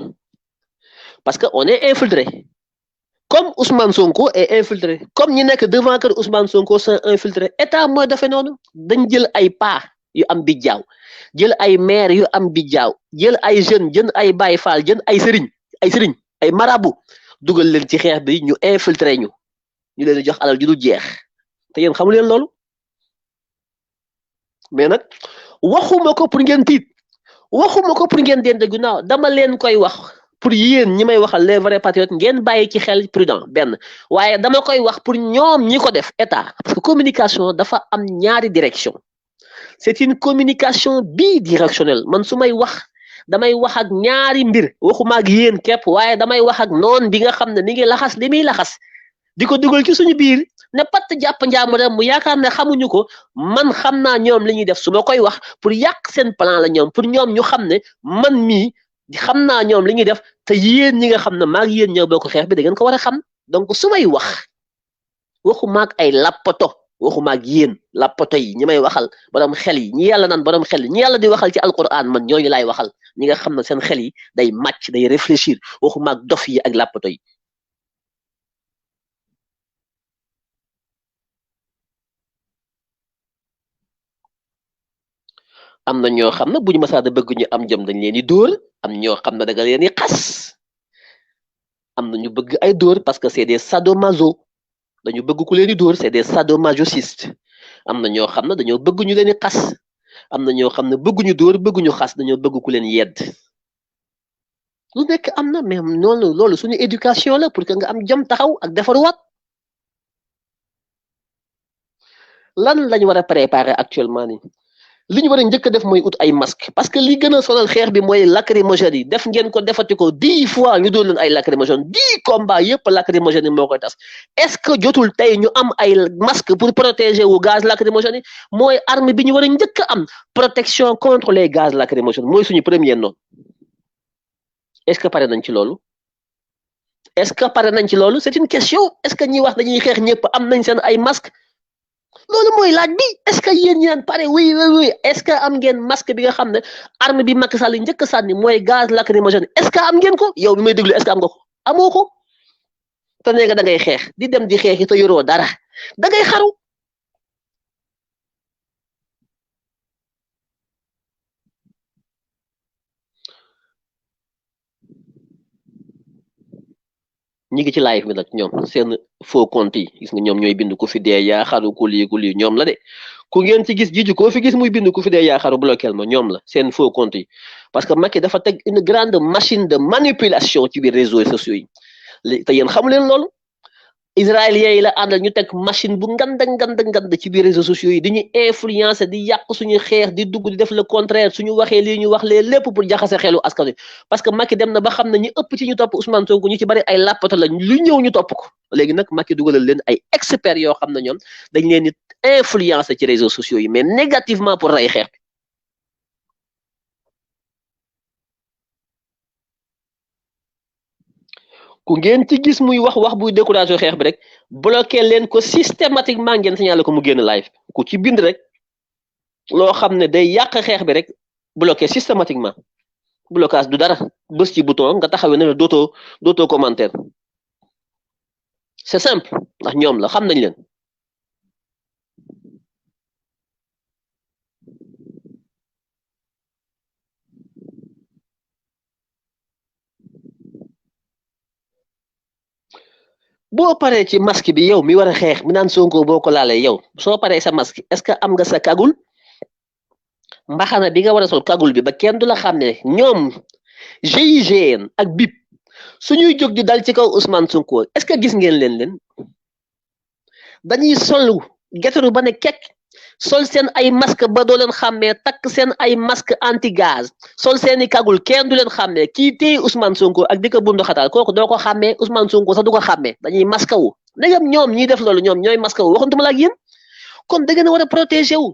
parce que on est infiltré comme Ousmane Sonko est infiltré comme ñi nekk devant kër Ousmane Sonko sont infiltré état mooy dafe noonu dañ jël ay paa yu am bijjaaw jël ay maire yu am bijjaaw jël ay jeunes jën ay Baye Fall jën ay sëriñ ay marabu dugal leen ci xeex bi ñu infiltré ñu leen jox alal ju du jeex te yéen xamu leen loolu mais nag waxuma ko pour ngeen tiit waxuma ko pour ngeen dende ginnaaw dama leen koy wax pour yéen ñi may waxal les vrais patriotes ngeen bàyyi ci xel prudent benn waaye dama koy wax pour ñoom ñi ko def état parce que communication dafa am ñaari direction c'est une communication bidirectionnelle man su may wax damay wax ak ñaari mbir waxuma ak yéen képp waaye damay wax ak noon bi nga xam ne mi ngi laxas li muy laxas di ko dugal ci suñu biir ne patt jàpp njaamuram mu yaakaar ne xamuñu ko man xam naa ñoom li ñuy def su ma koy wax pour yàq seen plan la ñoom pour ñoom ñu xam ne man mii xam naa ñoom li ñuy def te yéen ñi nga xam ne maag yéen ñoo bokk xeex bi da ngeen ko war a xam donc su may wax waxuma ak ay lappato waxuma ak yéen lappato yi ñi may waxal borom xel yi ñi yàlla naan borom xel yi ñi yàlla di waxal ci alquran man ñooñu laay waxal ñi nga xam ne seen xel yi day màcc day réfléchir waxuma ak dof yi ak lappato yi am na ñoo xam ne bu ñu mësaa bëgg ñu am jëm dañ leen di dóor am ñoo xam ne da nga leen di xas am na ñu bëgg ay dóor parce que c'est des sadomaso dañu bëgg ku leen di dóor c'est des sadomasochistes am na ñoo xam ne dañoo bëgg ñu leen di xas am na ñoo xam ne bëgguñu dóor bëgguñu xas dañoo bëgg ku leen yedd lu nekk am na mais noonu loolu suñu éducation la pour que nga am jëm taxaw ak defaruwaat lan lañ war a préparer actuellement nii li ñu war a njëkk a def mooy ut ay masque parce que li gën a sonal xeex bi mooy lacrymogène yi def ngeen ko defati ko 10 fois ñu doon leen ay lacrymogène 10 combats yëpp lacrymogène yi moo koy tas est-ce que jotul tey ñu am ay masque pour protéger wu gaz lacrymogène yi mooy arme bi ñu war a njëkk a am protection contre les gaz lacrymogènes mooy suñu premier noonu est-ce que pare nañ ci loolu est-ce que pare nañ ci loolu c'est une question est-ce que ñi wax dañuy xeex ñëpp am nañ seen ay masque loolu mooy laaj bi est-ce que yéen ñi naan pare oui est-ce que am ngeen masque bi nga xam ne arme bi Macky Sall njëkk a sànni mooy gaz lacrymogène est-ce que am ngeen ko yow bi may déglu est-ce que am nga ko amoo ko te nee nga da ngay xeex di dem di xeex te yoroo dara da ngay xaru ñi ngi ci live bi nag ñoom seen faux compte yi gis nga ñoom ñooy bind ku fi dee yaa xaru ku lii ñoom la de ku ngeen ci gis jiju koo fi gis muy bind ku fi dee yaa xaru bloqueel ma ñoom la seen faux compte yi parce que Macky dafa teg une grande machine de manipulation ci biir réseaux sociaux yi te yéen xamu leen loolu israéliens yi la àndal ñu teg machine bu ngand ci biir réseaux sociaux yi dañuy influencer di yàq suñu xeex di dugg di def le contraire suñu waxee lii ñu wax lee lépp pour jaxase xelu askan wi parce que Macky dem na ba xam ne ñu ëpp ci ñu topp Ousmane Sonko ñu ci bari ay làppato la lu ñëw ñu topp ko léegi nag Macky dugalal leen ay experts yoo xam ne ñoom dañ leen di influencer ci réseaux sociaux yi mais négativement pour rey xeex ku ngeen ci gis muy wax buy décourager xeex bi rek bloqué leen ko systématiquement ngeen signalé ko mu génn live ku ci bind rek loo xam ne day yàq xeex bi rek bloqué systématiquement blocage du dara bës ci bouton nga taxawee ne la dootoo commentaire c'est simple ndax ñoom la xam nañ leen boo paree ci masque bi yow mi war a xeex mi naan Sonko boo ko laalee yow soo paree sa masque est-ce que am nga sa kagul mbaxana bi nga war a sol kagul bi ba kenn du la xam ne ñoom GIGN ak BIP suñuy jóg di dal ci kaw Ousmane Sonko est-ce que gis ngeen leen dañuy sol getaru ba ne kekk sol seen ay masque ba doo leen xàmmee takk seen ay masque anti gaz sol seeni kagul kenn du leen xàmmee kii téye Ousmane Sonko ak di ko bundu xataal kooku doo ko xàmmee Ousmane Sonko sax du ko xàmmee dañuy masque wu ndegam ñoom ñiy def loolu ñoom ñooy masque wu waxantuma la ak yéen kon da ngeen a war a protéger wu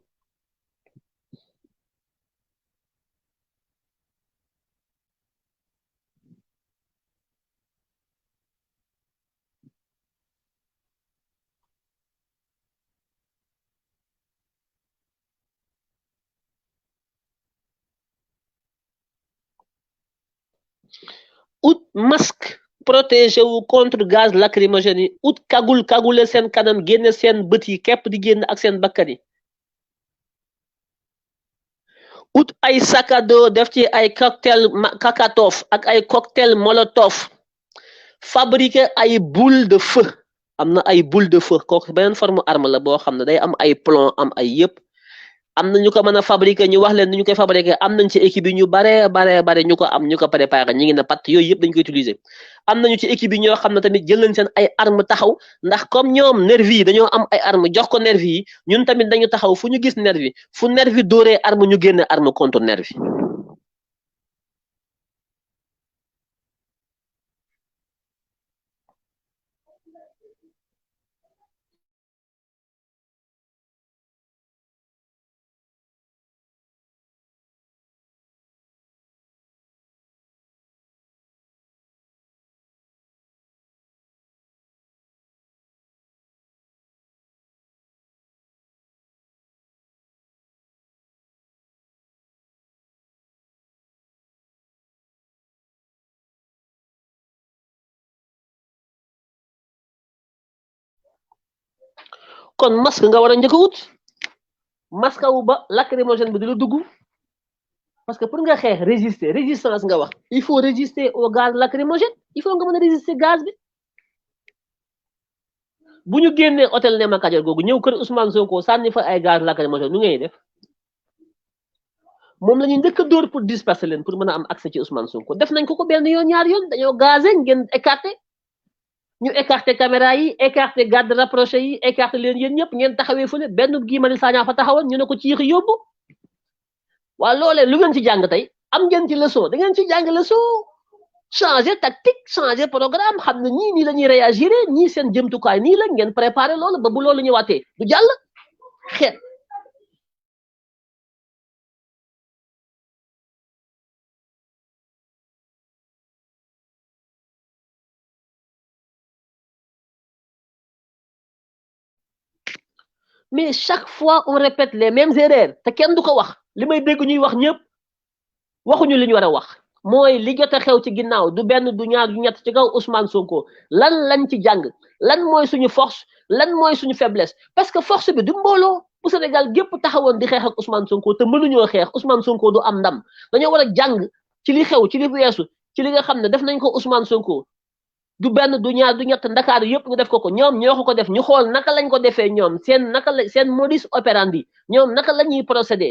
ut masque protéger wu contre gaz lacrymogène yi ut kagule seen kanam génne seen bët yi képp di génn ak seen bakkan yi ut ay sac à dos def ci ay cocktail kakatof ak ay cocktail molotov fabriquer ay boule de feu am na ay boule de feu kooku beneen forme arme la boo xam ne day am ay plomb am ay yëpp am na ñu ko mën a fabriquer ñu wax leen ni ñu koy fabriquer am nañ ci équipe yi ñu bare ñu ko am ñu ko préparé ñi ngi ne pat yooyu yëpp dañ koy utiliser am nañu ci équipe yi ñoo xam ne tamit jël nañ seen ay arme taxaw ndax comme ñoom nervi yi dañoo am ay arme jox ko nervi yi ñun tamit dañu taxaw fu ñu gis nervi fu nervi dóoree arme ñu génne arme contre nervi kon masque nga war a njëkk a wut masque wu ba lacrymogène bi di la dugg parce que pour nga xeex résistance nga wax il faut résister au gaz lacrymogène il faut nga mën a résister gaz bi bu ñu génnee hôtel Néma Kajoor googu ñëw kër Ousmane Sonko sànni fa ay gaz lacrymogène nu ngay def moom la ñuy njëkk a dóor pour disperser leen pour mën a am accès ci Ousmane Sonko def nañ ko ko benn yoon ñaar yoon dañoo gazé ngeen écarté ñu écarté caméra yi écarté garde rapproché yi écarté leen yéen ñëpp ngeen taxawee fële benn Guy Marius Sagna fa taxawoon ñu ne ko ci yéex yóbbu waa loolee lu ngeen ci jàng tey am ngeen ci leçon da ngeen ci jàng leçon changer tactique changer programme xam ne ñii nii la ñuy réagir ñii seen jëmtukaay nii la ngeen préparé loolu ba bu loolu ñëwaatee du jàll xeet mais chaque fois on répète les mêmes erreurs te kenn du ko wax li may dégg ñuy wax ñëpp waxuñu li ñu war a wax mooy li jot a xew ci ginnaaw du benn du ñaar du ñett ci kaw Ousmane Sonko lan lañ ci jàng lan mooy suñu force lan mooy suñu faiblesse parce que force bi du mbooloo bu Sénégal gépp taxawoon di xeex ak Ousmane Sonko te mënuñoo xeex Ousmane Sonko du am ndam dañoo war a jàng ci li xew ci li weesu ci li nga xam ne def nañ ko Ousmane Sonko du benn du ñaar du ñett ndakaaru yëpp ñu def ko ñoom ñoo ko def ñu xool naka lañ ko defee ñoom seen modus operandi ñoom naka la ñuy procédé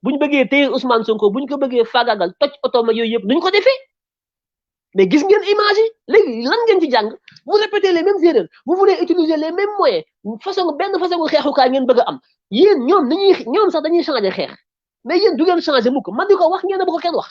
bu ñu bëggee téye Ousmane Sonko bu ñu ko bëggee faagaagal toj oto ma yooyu yëpp duñ ko defee mais gis ngeen image yi léegi lan ngeen ci jàng vous répétez les mêmes erreurs vous voulez utiliser les mêmes moyens benn façon xeexukaay ngeen bëgg a am yéen ñoom sax dañuy changer xeex mais yéen du ngeen changer mukk man di ko wax ngeen bu ko kenn wax.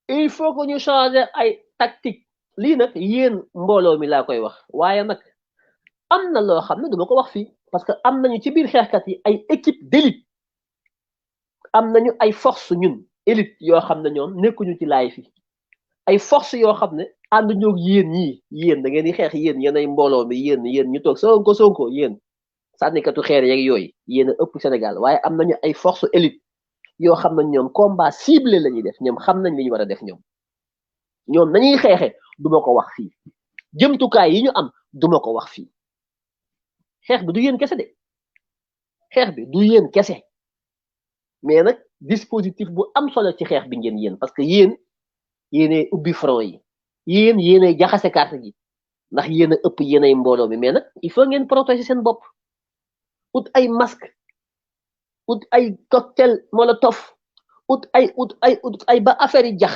il faut que ñu changer ay tactique lii nag yéen mbooloo mi laa koy wax waaye nag am na loo xam ne duma ko wax fii parce que am nañu ci biir xeexkat yi ay équipe d'élite am nañu ay force ñun élite yoo xam ne ñoom nekkuñu ci laay fi ay force yoo xam ne ànd ñoog yéen ñii yéen da ngeen di xeex yéen ay mbooloo mi yéen ñu toog sonko yéen sànnikatu xeer yeeg yooyu yéen a ëpp Sénégal waaye am nañu ay force élite yoo xam nañ ñoom combat ciblé la ñuy def ñoom xam nañ li ñu war a def ñoom nañuy xeexe duma ko wax fii jëmtukaay yi ñu am duma ko wax fii xeex bi du yéen kese de xeex bi du yéen kese mais nag dispositif bu am solo ci xeex bi ngeen yéen parce que yéenay ubbi front yi yéenay jaxase carte gi ndax yéen a ëpp yéenay mbooloo mi mais nag il faut ngeen protéger seen bopp ut ay masque ut ay cocktail molotov ut ay ba affaire yi jax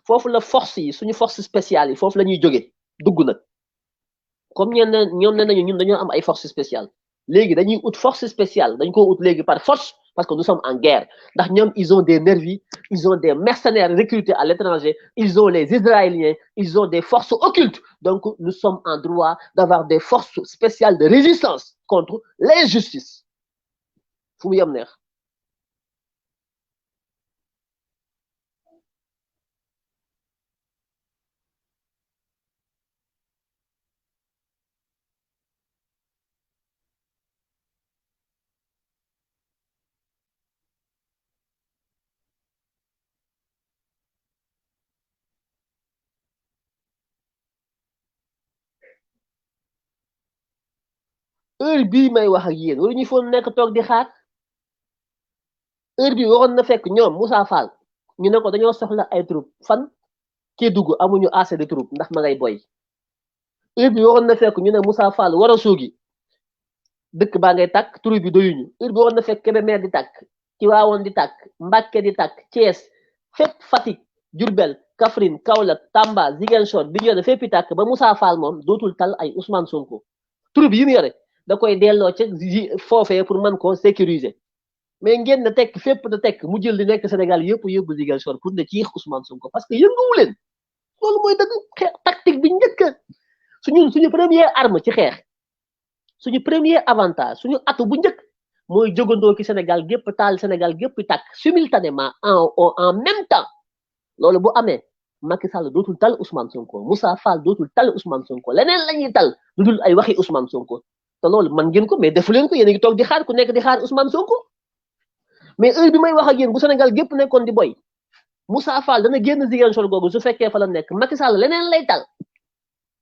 foofu la force yi suñu force spéciale yi foofu la ñuy jóge dugg nag comme ñoom ne nañu ñun dañoo am ay force spéciale léegi dañuy ut force spéciale dañ ko ut léegi par force parce que nous sommes en guerre ndax ñoom ils ont des nervis ils ont des mercenaires recrutés à l'étranger ils ont les Israéliens ils ont des forces occultes donc nous sommes en droit d'avoir des forces spéciales de résistance contre l'injustice fu mu yem neex heure bii may wax ak yéen waruñu foon nekk toog di xaar heure bii waroon na fekk ñoom Moussa Fall ñu ne ko dañoo soxla ay troupes fan Kédougou amuñu assez de troupes ndax ma ngay boy heure bi waroon na fekk ñu ne Moussa Fall war a suugi dëkk baa ngay tàkk turu bi doyuñu heure bi waroon na fekk Kébémer di tàkk Tivaouane di tàkk Mbacké di tàkk Thiès fépp Fatick Diourbel Kaffrine Kaolack Tamba Ziguinchor Bignona fépp tàkk ba Moussa Fall moom dootul tal ay Ousmane Sonko turu bi yi mu yore da koy delloo ca foofee pour mën koo sécuriser mais ngeen na tekk fépp na tekk mu jël di nekk Sénégal yëpp yóbbu Ziguinchor pour ne ciix Ousmane Sonko parce que yënguwu leen loolu mooy dëgg tactique bi njëkk suñu première arme ci xeex suñu premier avantage suñu atu bu njëkk mooy jógandoo ki Sénégal gépp taal Sénégal gépp tàkk simultanément en même temps loolu bu amee Macky Sall dootul tal Ousmane Sonko Moussa Fall dootul tal Ousmane Sonko leneen la ñuy tal lu dul ay waxi Ousmane Sonko te loolu man ngeen ko mais defu leen ko yéen a ngi toog di xaar ku nekk di xaar Ousmane Sonko mais heure bi may wax ak yéen bu Sénégal gépp nekkoon di boy Moussa Fall dana génn Ziguinchor googu su fekkee fa la nekk Macky Sall leneen lay tal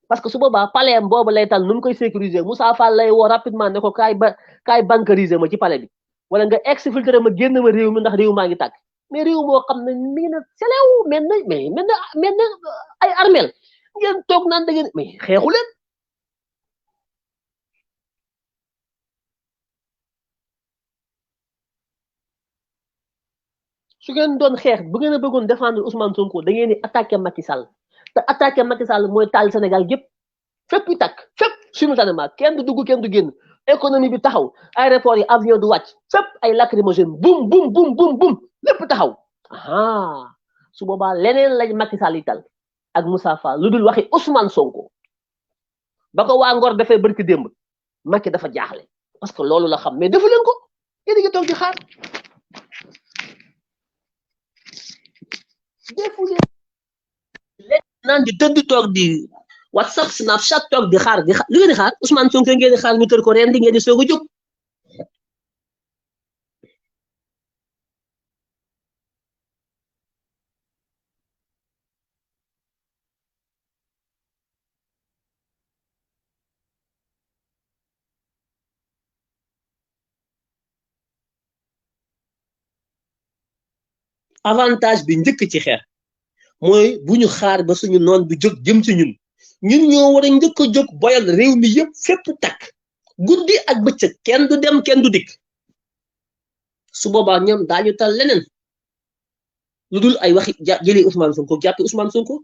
parce que su boobaa palais boobu lay tal nu mu koy sécuriser Moussa Fall lay woo rapidement ne ko kaay bancariser ma ci palais bi wala nga exfiltrer ma génn ma réew mi ndax réew maa ngi tàkk mais réew moo xam ne mi ngi ne selew mel na ay armel ngeen toog naan da ngeen mais xeexu leen su ngeen doon xeex bu ngeen a bëggoon défendre Ousmane Sonko da ngeen di attaquer Macky Sall te attaquer Macky Sall mooy taal Sénégal gépp fépp yu tàkk fépp simultanément kenn du dugg kenn du génn économie bi taxaw aéroport yi avion du wàcc fépp ay lacrymogène bum bum bum bum bum lépp taxaw ah su boobaa leneen lañ Macky Sall yi tal ak Moussa Fall lu dul waxi Ousmane Sonko ba ko waa Ngor defee barki démb Macky dafa jaaxle parce que loolu la xam mais defu leen ko yéen a ngi toog di xaar defu leen naan di tëdd toog di WhatsApp Snapchat toog di xaar lu ngeen di xaar Ousmane Sonko ngeen di xaar ñu tër ko ren di ngeen di soog a jóg avantage bi njëkk ci xeex mooy bu ñu xaar ba suñu noon bi jóg jëm ci ñun ñun ñoo war a njëkk a jóg boyal réew mi yëpp fépp takk guddi ak bëccëg kenn du dem kenn du dikk su boobaa ñoom daañu tal leneen lu dul ay waxi jëlee Ousmane Sonko jàppi Ousmane Sonko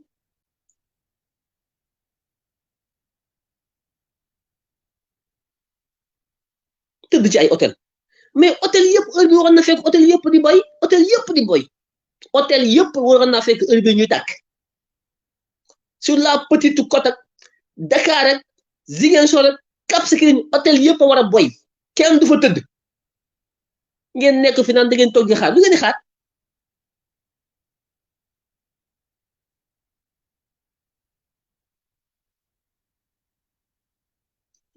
tëdd ci ay hôtel mais hôtel yëpp heure bi waroon na fekk hôtel yëpp di boy hôtel yëpp di boy hôtel yëpp waroon naa fekk heure bi ñuy tàkk sur la petite côte ak Dakar ak Ziguinchor ak Cap Skirring hôtel yëpp a war a boy kenn du fa tëdd ngeen nekk fi naan da ngeen toog di xaar lu ngeen di xaar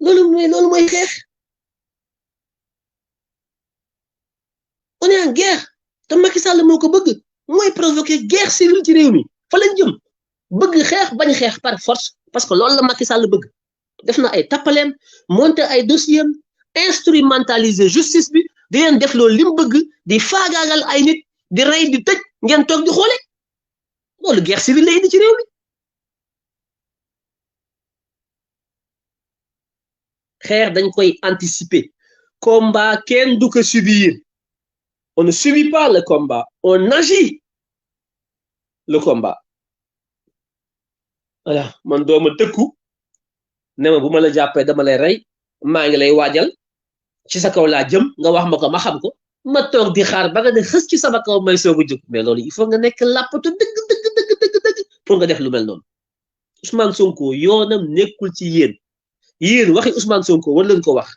loolu mooy xeex on est en guerre te Macky Sall moo ko bëgg mooy provoquer guerre civile ci réew mi fa lañ jëm bëgg xeex bañ xeex par force parce que loolu la Macky Sall bëgg def na ay tappaleem monter ay dossier instrumentaliser justice bi di leen def loolu li mu bëgg di faagaagal ay nit di rey di tëj ngeen toog di xoole loolu guerre civile la indi ci réew mi xeex dañ koy anticiper combat kenn du ko subir on ne subit pas le combat on agit le combat voilà man dooma tëkku ne ma bu ma la jàppee dama lay rey maa ngi lay waajal ci sa kaw laa jëm nga wax ma ko ma xam ko ma toog di xaar ba nga ne xës ci sama kaw may soog a jóg mais loolu il faut nga nekk làppatu dëgg pour nga def lu mel noonu Ousmane Sonko yoonam nekkul ci yéen waxi Ousmane Sonko war leen ko wax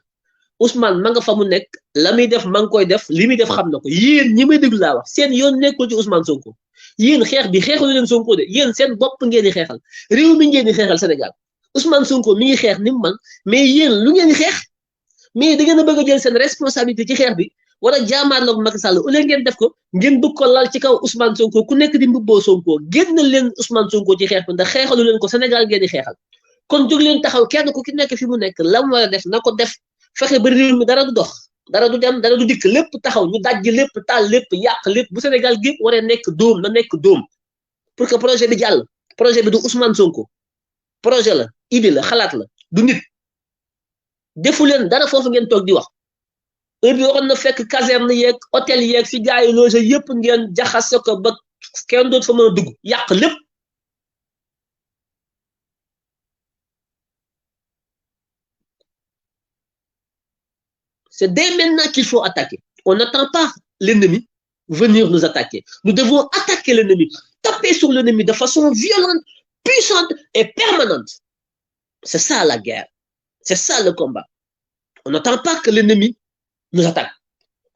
Ousmane ma nga fa mu nekk la muy def ma ngi koy def li muy def xam na ko yéen ñi may déglu laa wax seen yoon nekkul ci Ousmane Sonko yéen xeex bi xeexalu leen Sonko de yéen seen bopp ngeen di xeexal réew mi ngeen di xeexal Sénégal Ousmane Sonko mi ngi xeex ni mu man mais yéen lu ngeen di xeex mais da ngeen a bëgg a jël seen responsabilité ci xeex bi war a jaamaarloog Macky Sall au lieu ngeen def ko ngeen bëgg ko lal ci kaw Ousmane Sonko ku nekk di mbubboo Sonko génn leen Ousmane Sonko ci xeex bi ndax xeexalu leen ko Sénégal ngeen di xeexal kon jóg leen taxaw kenn ku ki nekk fi mu nekk la mu war a def na ko def fexe ba réew mi dara du dox dara du dem dara du dikk lépp taxaw ñu dajj lépp taal lépp yàq lépp bu Sénégal gépp waree nekk dóom na nekk dóom pour que projet bi jàll projet bi du Ousmane Sonko projet la idée la xalaat la du nit defu leen dara foofu ngeen toog di wax heure bi waroon na fekk caserne yeeg hôtel yeeg fi gars yi loge yëpp ngeen jaxase ko ba kenn doot fa mën a dugg yàq lépp c'est dès maintenant qu'il faut attaquer. On n'attend pas l'ennemi venir nous attaquer. Nous devons attaquer l'ennemi, taper sur l'ennemi de façon violente, puissante et permanente. C'est ça la guerre. C'est ça le combat. On n'attend pas que l'ennemi nous attaque.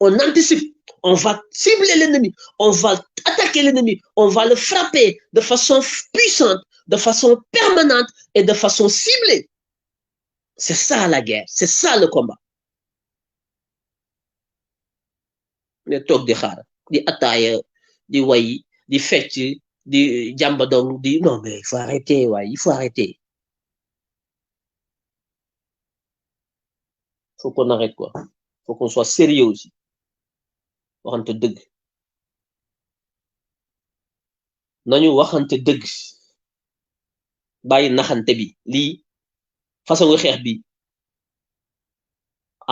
On anticipe. On va cibler l'ennemi. On va attaquer l'ennemi. On va le frapper de façon puissante, de façon permanente et de façon ciblée. C'est ça la guerre. C'est ça le combat. ne toog di xaar di ataaya di way di fecc di jàmbadong di non mais il faut arrêter waay il faut arrêter faut qu'on arrête quoi faut qu'on soit sérieux aussi waxante dëgg nañu waxante dëgg bàyyi naxante bi lii façon xeex bi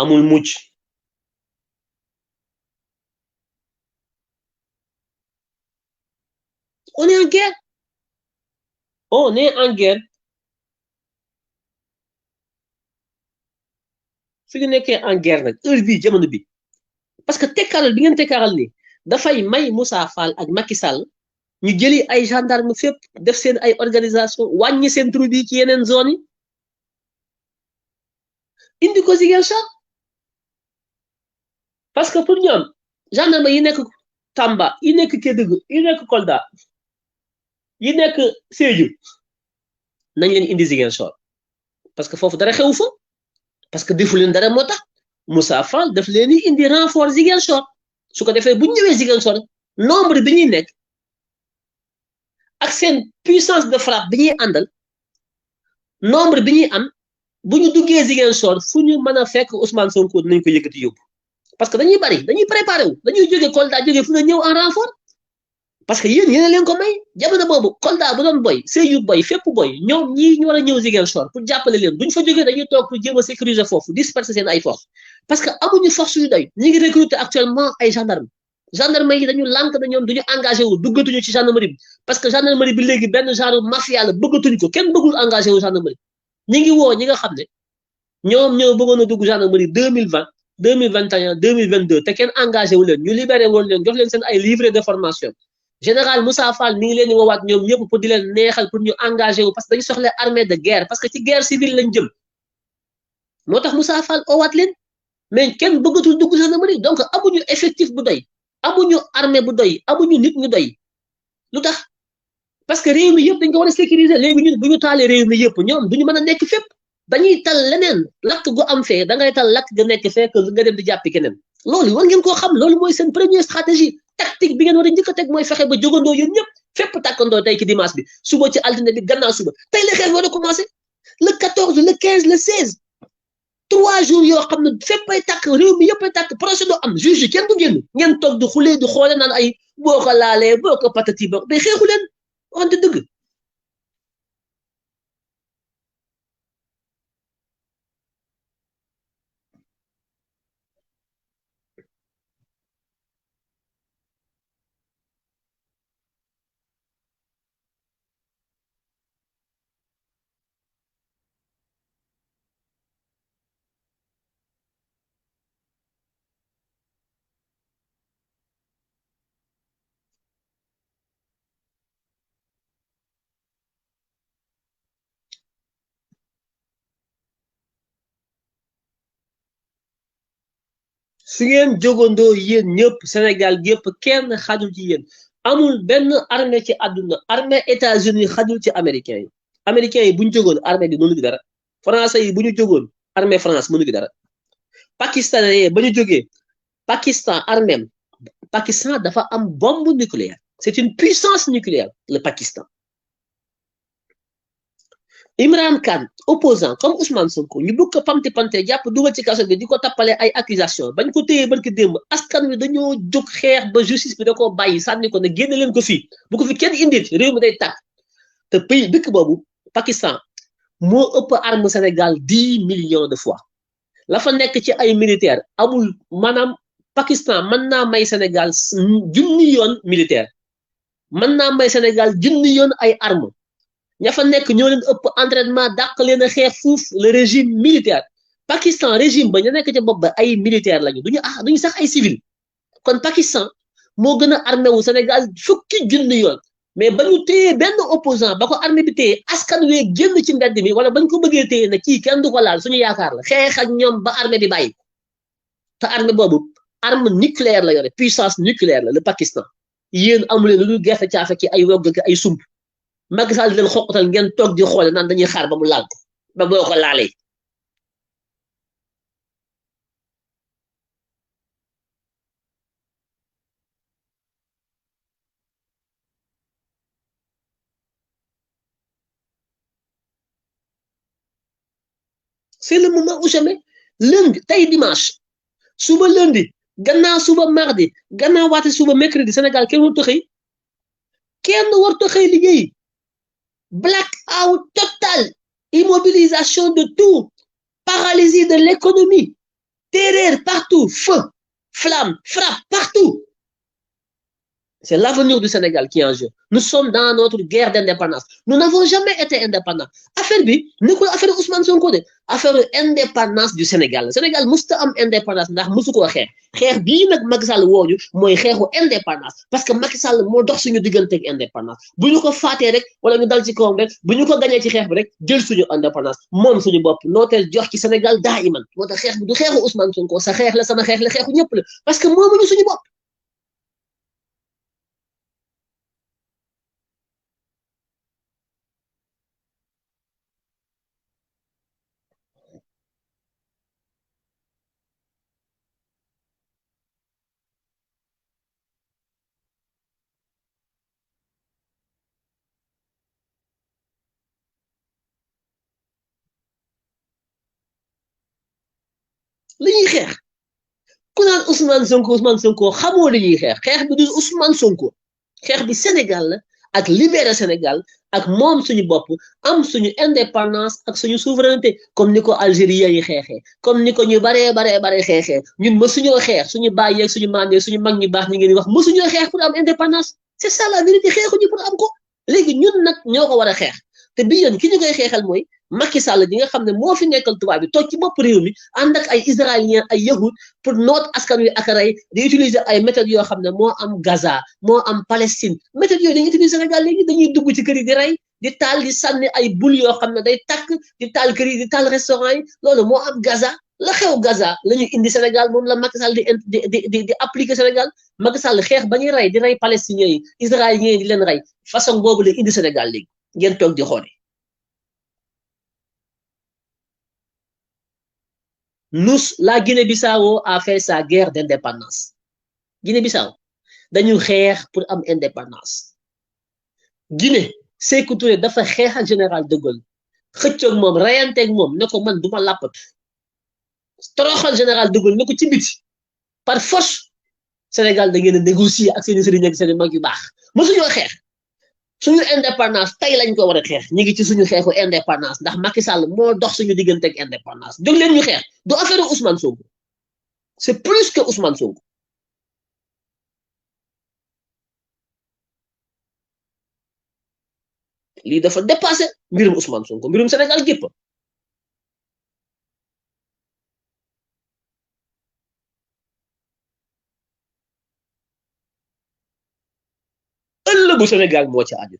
amul mucc on est en guerre. On est en guerre. su ñu nekkee en guerre nag heure bii jamono bi parce que tekkaaral bi ngeen tekkaaral ni dafay may Moussa Fall ak Macky Sall ñu jëli ay gendarme fépp def seen ay organisation wàññi seen troupe yi ci yeneen zone yi indi ko Ziguinchor parce que pour ñoom gendarme yi nekk Tamba yi nekk Kédougou yi nekk Kolda yi nekk Sédhiou nañ leen indi Ziguinchor parce que foofu dara xewu fa parce que defu leen dara moo tax Moussa Fall daf leen di indi renfort Ziguinchor su ko defee bu ñu ñëwee Ziguinchor nombre bi ñuy nekk ak seen puissance de frappe bi ñuy àndal nombre bi ñuy am bu ñu duggee Ziguinchor fu ñu mën a fekk Ousmane Sonko dinañ ko yëkkati yóbbu parce que dañuy bari dañuy préparé wu dañuy jóge Kolda jóge fu ne ñëw en renfort parce que yéen leen ko may jamono boobu Kolda bu doon boy Sédhiou boy fépp boy ñoom ñii ñu war a ñëw Ziguinchor pour jàppale leen duñ fa jógee dañuy toog pour jéem a sécuriser foofu disperser seen ay force parce que amuñu force yu doy ñi ngi recruter actuellement ay gendarme yi dañu lànk na ñoom duñu engagé wu duggatuñu ci gendarmerie bi parce que gendarmerie bi léegi benn genre mafia la bëggatuñ ko kenn bëggul engagé wu gendarmerie ñi ngi woo ñi nga xam ne ñoom ñoo bëggoon a dugg gendarmerie 2020 2021 2022 te kenn engagé wu leen ñu libéré woon leen jox leen seen ay livret de formation général Moussa Fall mi ngi leen di woowaat ñoom ñëpp pour di leen neexal pour ñu engagé wu parce que dañu soxla armée de guerre parce que ci guerre civile lañ jëm moo tax Moussa Fall oowaat leen mais kenn bëggatul dugg gendarmerie donc amuñu effectif bu doy amuñu armée bu doy amuñu nit ñu doy lu tax parce que réew mi yëpp dañ ko war a sécuriser léegi ñun bu ñu taalee réew mi yëpp ñoom duñu mën a nekk fépp dañuy tal leneen lakk gu am fee da ngay tal lakk ga nekk fee que nga dem di jàppi keneen loolu war ngeen koo xam loolu mooy seen première stratégie tactique bi ngeen war a njëkk a teg mooy fexe ba jógandoo yéen ñëpp fépp tàkkandoo tey ci dimanche bi suba ci altine bi gannaaw suba tey la xeex war a commencé le 14 le 15 le 16 3 jours yoo xam ne fépp ay tàkk réew mi yëpp ay tàkk procès doo am juge yi kenn du génn ngeen toog di xulee di xoole naan ay boo ko laalee boo ko patati ba mais xeexu leen waxante dëgg su ngeen jógandoo yéen ñëpp Sénégal yëpp kenn xajul ci yéen amul benn armée ci àdduna armée États-Unis xajul ci américains yi bu ñu jógoon armée bi mënu gi dara français yi bu ñu jógoon armée France mënu gi dara pakistanais yi ba ñu jógee Pakistan armée Pakistan dafa am bombe nucléaire c'est une puissance nucléaire le Pakistan Imran Khan opposant comme Ousmane Sonko ñu bëgg ko pamti pante jàpp dugal ci kaso bi di ko tappale ay accusation bañ ko téyee barki démb askan wi dañoo jóg xeex ba justice bi da koo bàyyi sànni ko ne génne leen ko fii bu ko fi kenn indil réew mi day tàkk te pays dëkk boobu Pakistan moo ëpp arme Sénégal 10 millions de fois la fa nekk ci ay militaire amul maanaam Pakistan mën naa may Sénégal junni yoon militaire mën naa may Sénégal junni yoon ay arme ña fa nekk ñoo leen ëpp entraînement dàq leen a xeex fuuf le régime militaire Pakistan régime ba ña nekk ca bopp ba ay militaire lañu duñu sax ay civil kon Pakistan moo gën a armé wu Sénégal fukki junni yoon mais ba ñu téye benn opposant ba ko armée bi téye askan wee génn ci mbedd mi wala bañ ko bëggee téye na kii kenn du ko laal suñu yaakaar la xeex ak ñoom ba armée bi bàyyi te armée boobu arme nucléaire la yore puissance nucléaire la le Pakistan yéen amuleen lu dul gerte caafe ki ay wogg ak ay sump Macky Sall di leen xoqatal ngeen toog di xoole naan dañuy xaar ba mu laal ko ba boo ko laalee c'est le moment ou jamais lundi tey dimanche suba lundi gannaaw suba mardi gannaaw waate suba mercredi Sénégal kenn warut a xëy kenn warut a xëy liggéey blackout total immobilisation de tout paralysie de l'économie terreur partout feu flamme frappe partout c'est l'avenir du Sénégal qui est en jeu nous sommes dans notre guerre d'indépendance nous n'avons jamais été indépendants affaire bi nekkul affaire Ousmane Sonko de affaire indépendance du Sénégal Sénégal musta am indépendance ndax musu koo xeex bii nag Macky Sall wooñu mooy xeexu indépendance parce que Macky Sall moo dox suñu digganteeg indépendance bu ñu ko faatee rek wala ñu dal ci kawam rek bu ñu ko gañee ci xeex bi rek jël suñu indépendance moom suñu bopp nooteel jox ci Sénégal daa iman moo tax xeex bi du xeexu Ousmane Sonko sa xeex la sama xeex la xeexu ñëpp la parce que moomuñu suñu bopp li ñuy xeex ku naan Ousmane Sonko xamoo li ñuy xeex bi du Ousmane Sonko xeex bi Sénégal la ak libérer Sénégal ak moom suñu bopp am suñu indépendance ak suñu souveraineté comme ni ko Algérie yi xeexee comme ni ko ñu baree xeexee ñun mësuñoo xeex suñu baay yeeg suñu maam yeeg suñu mag ñu baax ñi ngeen di wax mësuñoo xeex pour am indépendance c'est ça la vérité xeexuñu pour am ko léegi ñun nag ñoo ko war a xeex te bi yoon ki ñu koy xeexal mooy Macky Sall gi nga xam ne moo fi nekkal tubaab bi toog ci bopp réew mi ànd ak ay israélien ay yahud pour noot askan wi ak rey di utiliser ay méthodes yoo xam ne moo am Gaza moo am Palestine méthodes yooyu dañuy utiliser Sénégal léegi dañuy dugg ci kër yi di rey di taal di sànni ay bul yoo xam ne day takk di taal kër yi di taal restaurant yi loolu moo am Gaza la xew Gaza la ñuy indi Sénégal moom la Macky Sall di appliquer Sénégal Macky Sall xeex ba ñuy rey di rey palestiniens yi israéliens yi di leen rey façon boobu la indi Sénégal léegi ngeen toog di xoole la Guinée-Bissau a fait sa guerre d'indépendance. Guinée-Bissau, dañu xeex pour am indépendance. Guinée, Sékou Touré dafa xeex ak général de Gaulle xëccoog moom reyanteeg moom ne ko man duma làppatu toroxal général de Gaulle ne ko ci biti par force Sénégal da ngeen a négocier ak seen sëriñ ak seen mag yu baax mësuñoo xeex suñu indépendance tey lañ ko war a xeex ñu ngi ci suñu xeexu indépendance ndax Macky Sall moo dox suñu digganteeg indépendance jóg leen ñu xeex du affaire Ousmane Sonko c'est plus que Ousmane Sonko lii dafa dépassé mbirum Ousmane Sonko mbirum Sénégal gépp ëllëgu Sénégal moo ci aju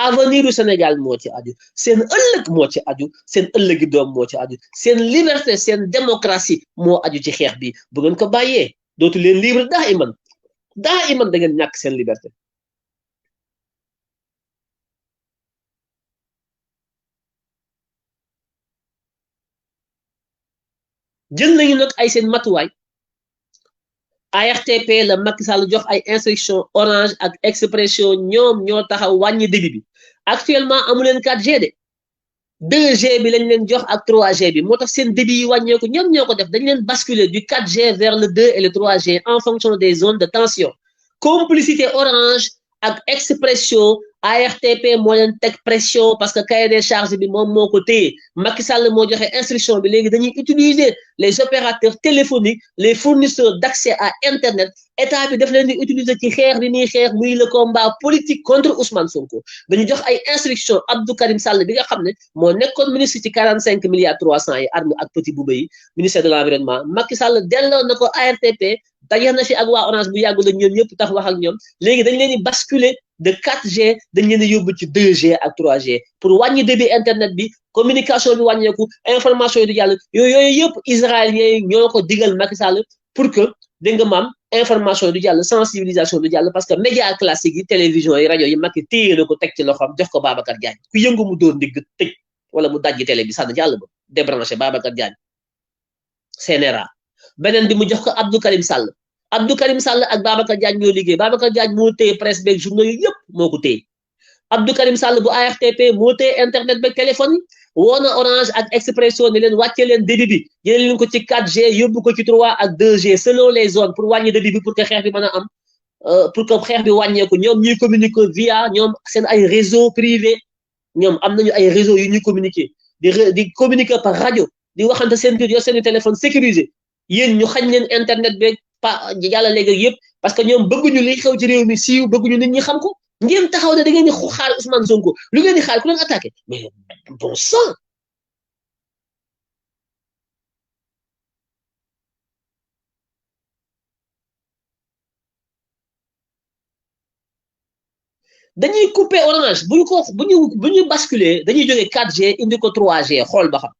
avenir du Sénégal moo ci aju seen ëllëg moo ci aju seen ëllëgi doom moo ci aju seen liberté seen démocratie moo aju ci xeex bi bu ngeen ko bàyyee dootu leen libre daa iman da ngeen ñàkk seen liberté jël nañu nag ay seen matuwaay ARTP la Macky Sall jox ay instruction Orange ak Expression ñoom ñoo taxaw wàññi débit bi actuellement amu leen 4G de 2G bi lañ leen jox ak 3G bi moo tax seen débit yi wàññeeku ñoom ñoo ko def dañ leen basculer du 4G vers le 2 et le 3G en fonction des zones de tension complicité Orange ak Expression ARTP moo leen teg pression parce que cahier des charges bi moom moo ko téye Macky Sall moo joxe instruction bi léegi dañuy utiliser les opérateurs téléphoniques les fournisseurs d'accès à internet état bi daf leen di utiliser ci xeex bi muy xeex muy le combat politique contre Ousmane Sonko dañu jox ay instruction Abdou Karim Sall bi nga xam ne moo nekkoon ministre ci 45 milliards 300 yi armes ak petit bouba yi ministère de l'environnement Macky Sall delloo na ko ARTP dajeex na fi ak waa Orange bu yàggul ak ñoom ñëpp tax wax ak ñoom léegi dañ leen di basculer de 4G dañ leen di yóbbu ci 2G ak 3G pour wàññi débit internet bi communication bi wàññeeku information yi du jàll yooyu yëpp israéliens yi ñoo ko digal Macky Sall pour que dégg nga maam information yi du jàll sensibilisation du jàll parce que média classique yi télévision yi rajo yi Macky téye na ko teg ci loxoom jox ko Babacar Diagne ku yëngu mu dóor ndigg tëj wala mu dajji télé bi sànni jàll ba débranché Babacar Diagne CNRA beneen bi mu jox ko Abdou Karim Sall ak Babacar Diagne ñoo liggéey Babacar Diagne moo téye presse beeg journaux yi yëpp moo ko téye Abdou Karim Sall bu ARTP moo téye internet beeg téléphone yi woo na Orange ak Expression ne leen wàcce leen débit bi jëlee leen ko ci 4G yóbbu ko ci 3 ak 2G selon les zones pour wàññi débit bi pour que xeex bi mën a am pour que xeex bi wàññeeku ñoom ñuy communiquer via ñoom seen ay réseau privé ñoom am nañu ay réseau yu ñuy communiquer di communiquer par rajo di waxante seen biir yor seen téléphone sécurisé yéen ñu xañ leen internet beeg pa yàlla léegi yëpp parce que ñoom bëgguñu li xew ci réew mi siiw bëgguñu nit ñi xam ko ngeen taxaw ne da ngeen di xaar Ousmane Sonko lu ngeen di xaar ku leen attaqué mais bon sang dañuy couper Orange bu ñu basculer dañuy jógee 4G indi ko 3G xool ba xam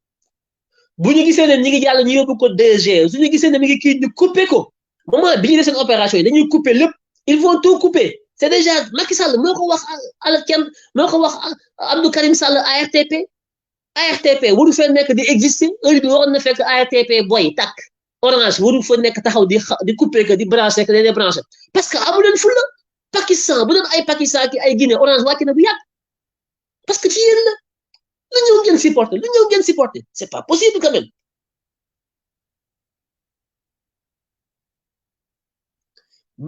bu ñu gisee ne ñi ngi jàll ñu yóbbu ko 2G su ñu gisee ne mi ngi kii ñu couper ko moment bi ñu def seen opération yi dañuy couper lépp ils vont tout couper c'est déjà Macky Sall moo ko wax ala kenn moo ko wax Abdou Karim Sall ARTP waru fee nekk di exister heure bi waroon na fekk ARTP boy tàkk Orange waru fa nekk taxaw di couper que di brancher que di débrancher parce que amu leen fulla Pakistan bu doon ay Pakistan ki ay Guinée Orange wàcc na bu yàgg parce que ci yéen la lu ñëw ngeen supporter c'est pas possible quand même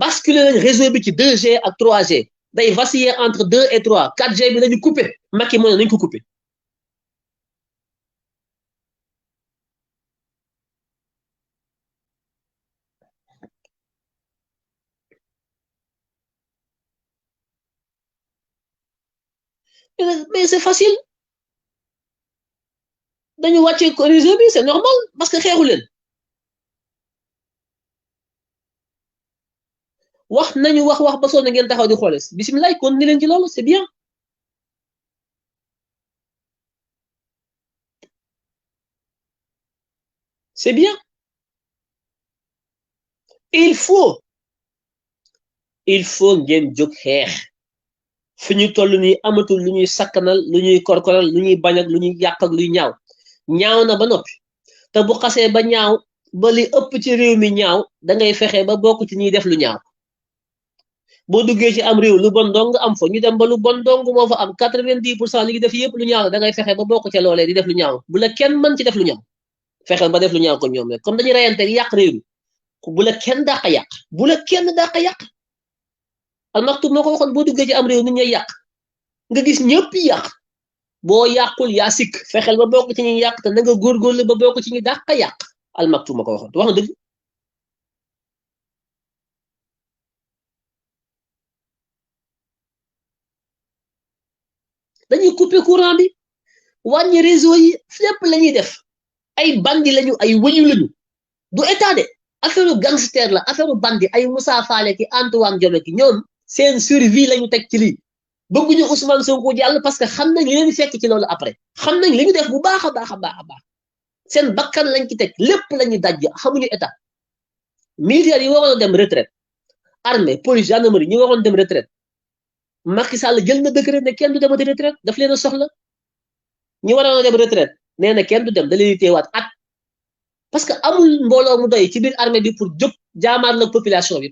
basculer nañ réseau bi ci 2G ak 3G day vaciller entre 2 et 3 4G bi lañu couper Macky mo nañ ko couper mais c'est facile dañu wàcce réseau bi c'est normal parce que xeexu leen wax nañu wax ba sonn ngeen taxaw di xooles bisimilah kon ni leen ci loolu c'est bien c'est bien il faut ngeen jóg xeex fi ñu toll nii amatul lu ñuy sakkanal lu ñuy korkoral lu ñuy bañ ak lu ñuy yàq ak luy ñaaw na ba noppi te bu xasee ba ñaaw ba li ëpp ci réew mi ñaaw da ngay fexe ba bokk ci ñuy def lu ñaaw boo duggee ci am réew lu bon dong am fa ñu dem ba lu bon dong moo fa am 90% li ngi def yëpp lu ñaaw da ngay fexe ba bokk ca loolee di def lu ñaaw bu la kenn mën ci def lu ñaaw fexeel ba def lu ñaaw ko ñoom rek comme dañuy reyante yàq réew mi bu la kenn dàq yàq bu la kenn dàq yàq almaktub moo ko waxoon boo duggee ci am réew nit ñay yàq nga gis ñëpp yàq boo yàqul yaa sikk fexeel ba bokk ci ñuy yàq te na nga góorgóorlu ba bokk ci ñu dàq yàq almaktub moo ko waxoon wax na dëgg dañuy couper courant bi wàññi réseau yi fépp la ñuy def ay bandi lañu ay wëyu lañu du état de affaire gangster la affaire bandi ay Moussa Fallé ki Antoine Diome ki ñoom seen survie lañu teg ci lii bëgguñu Ousmane Sonko jàll parce que xam nañ li leen fekk ci loolu après xam nañ li ñu def bu baax a baax a baax a baax seen bakkan lañ ci teg lépp lañu daj xamuñu état militaires yi waroon dem retraite armée police gendarmerie ñi waroon dem retraite Macky Sall jël na décret ne kenn du demati retraite daf leen a soxla ñi waroon dem retraite nee na kenn du dem da leen di teewaat at parce que amul mbooloo mu doy ci biir armée bi pour jóg jaamaar la population bi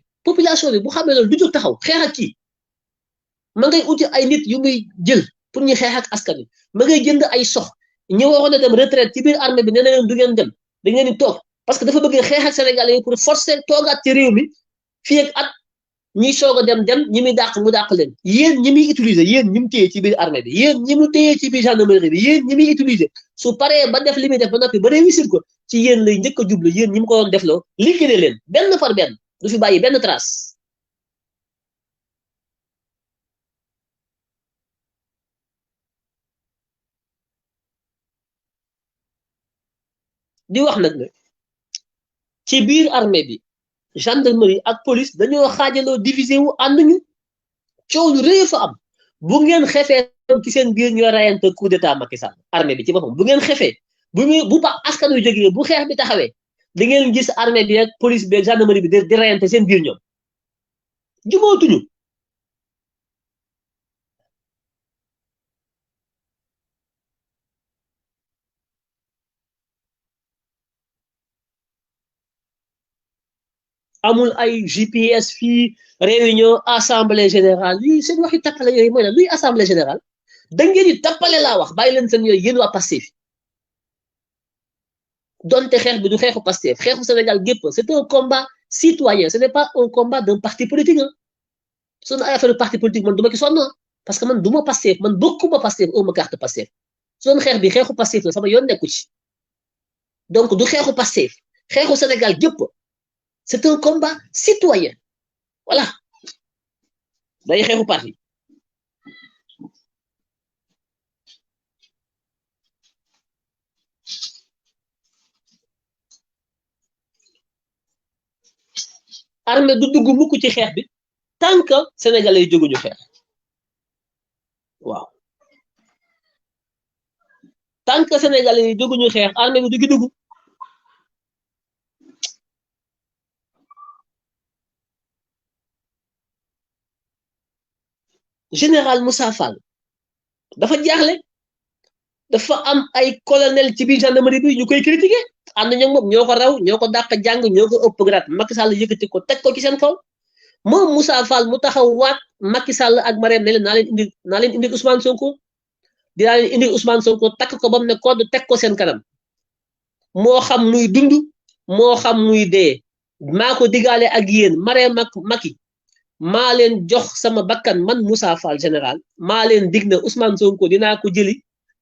bu xamee loolu du jóg taxaw xeex ak kii ma ngay uti ay nit yu muy jël pour ñu xeex ak askan wi ma ngay jënd ay sox ñi waroon a dem retraite ci biir armée bi nee na leen du ngeen dem da ngeen di toog parce que dafa bëgg xeex ak Sénégalais yi pour forcer toogaat ci réew mi fii ak at ñi soog a dem ñi muy dàq mu dàq leen yéen ñi muy utiliser yéen ñi mu téye ci biir armée bi yéen ñi mu téye ci biir gendarmerie bi yéen ñi muy utiliser su paree ba def li muy def ba noppi ba réussir ko ci yéen lay njëkk a jublu yéen ñi mu ko doon defloo liquider leen benn par benn du fi bàyyi benn trace di wax nag ne ci biir armée bi gendarmerie ak police dañoo xaajaloo divisé wu ànduñu coow lu rëy fa am bu ngeen xefee ci seen biir ñoo rayante coup d'état Macky Sall armée bi ci boppam bu ngeen xefee bu ba askan wi jógee bu xeex bi taxawee da ngeen gis armée bi ak police bi ak gendarmerie bi di rayante seen biir ñoom jubootuñu amul ay GPS fii réunion assemblée générale lii seen waxi tappale yooyu mooy la luy assemblée générale da ngeen di tappale laa wax bàyyi leen seen yooyu yéen waa Pastef donte xeex bi du xeexu Pastef xeexu Sénégal gépp c'est un combat citoyen ce n'est pas un combat d'un parti politique ah sunu ay affaire parti politique man du ma ci sonn parce que man du ma Pastef man bokkuma Pastef au ma carte Pastef sunu xeex bi xeexu Pastef la sama yoon nekku ci donc du xeexu Pastef xeexu Sénégal gépp c'est un combat citoyen voilà day xeexu parti armée du dugg mukk ci xeex bi tant que sénégalais yi jóguñu xeex waaw tant que sénégalais yi jóguñu xeex armée bi du gi dugg général Moussa Fall dafa jaaxle dafa am ay colonel ci biir gendarmerie bi ñu koy critiquer ànd ñoom moom ñoo ko raw ñoo ko dàq jàng ñoo ko ëpp grade Macky Sall yëkkati ko teg ko ci seen kaw moom Moussa Fall mu taxaw waat Macky Sall ak Marème ne leen naa leen indi Ousmane Sonko dinaa leen indi Ousmane Sonko takk ko ba mu ne code teg ko seen kanam moo xam muy dund moo xam muy dee maa ko digaale ak yéen Marème ak Macky maa leen jox sama bakkan man Moussa Fall général maa leen dig na Ousmane Sonko dinaa ko jëli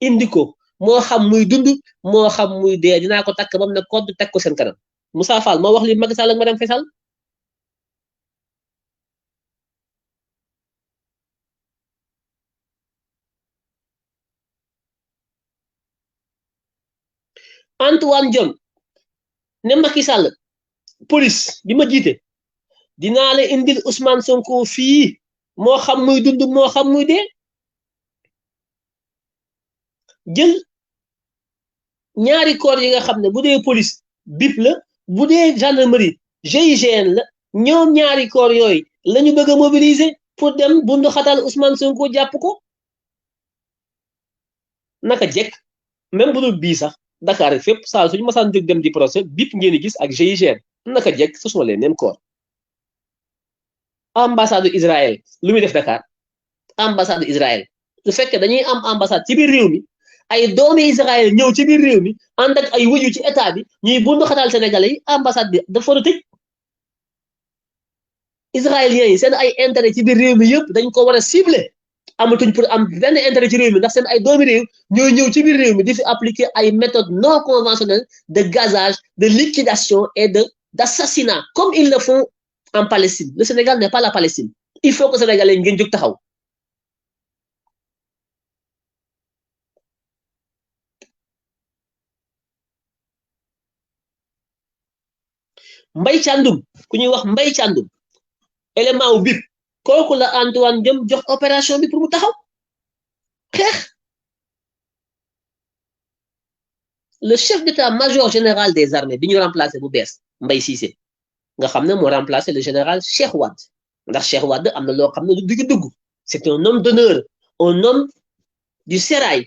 indi ko moo xam muy dund moo xam muy dee dinaa ko takk bam ne kodd teg ko seen kanam Moussa Fall moo wax li Macky Sall ak madame Faye Sall Antoine Diome ne Macky Sall police bi ma jiite dinaa la indil Ousmane Sonko fii moo xam muy dund moo xam muy dee jël ñaari corps yi nga xam ne bu dee police BIP la bu dee gendarmerie GIGN la ñoom ñaari corps yooyu la ñu bëgg a mobiliser pour dem bundu xatal Ousmane Sonko jàpp ko naka jekk même bu dul bii sax Dakar ak fépp saa suñu masaan jóg dem di procès BIP ngeen di gis ak GIGN naka jekk ce sont les mêmes corps ambassade Israël lu muy def Dakar ambassade Israël su fekkee dañuy am ambassade ci biir réew mi ay doomi Israël ñëw ci biir réew mi ànd ak ay wëju ci état bi ñuy bundu xatal sénégalais yi ambassade bi dafa war a tëj israéliens yi seen ay intérêt ci biir réew mi yëpp dañ ko war a cibler amatuñ pour am benn intérêt ci réew mi ndax seen ay doomi réew ñooy ñëw ci biir réew mi di fi appliquer ay méthodes non conventionnelles de gazage de liquidation et de d'assassinat comme ils le font en Palestine le Sénégal n'est pas la Palestine il faut que sénégalais ngeen jóg taxaw Mbay Thiandoum ku ñuy wax Mbay Thiandoum élément wu BIP kooku la Antoine Diome jox opération bi pour mu taxaw xeex le chef d'état-major général des armées bi ñu remplacé bu bees Mbay Cissé nga xam ne moo remplacé le général Cheikh Wade ndax Cheikh Wade am na loo xam ne du dugg c'est un homme d'honneur un homme du sérail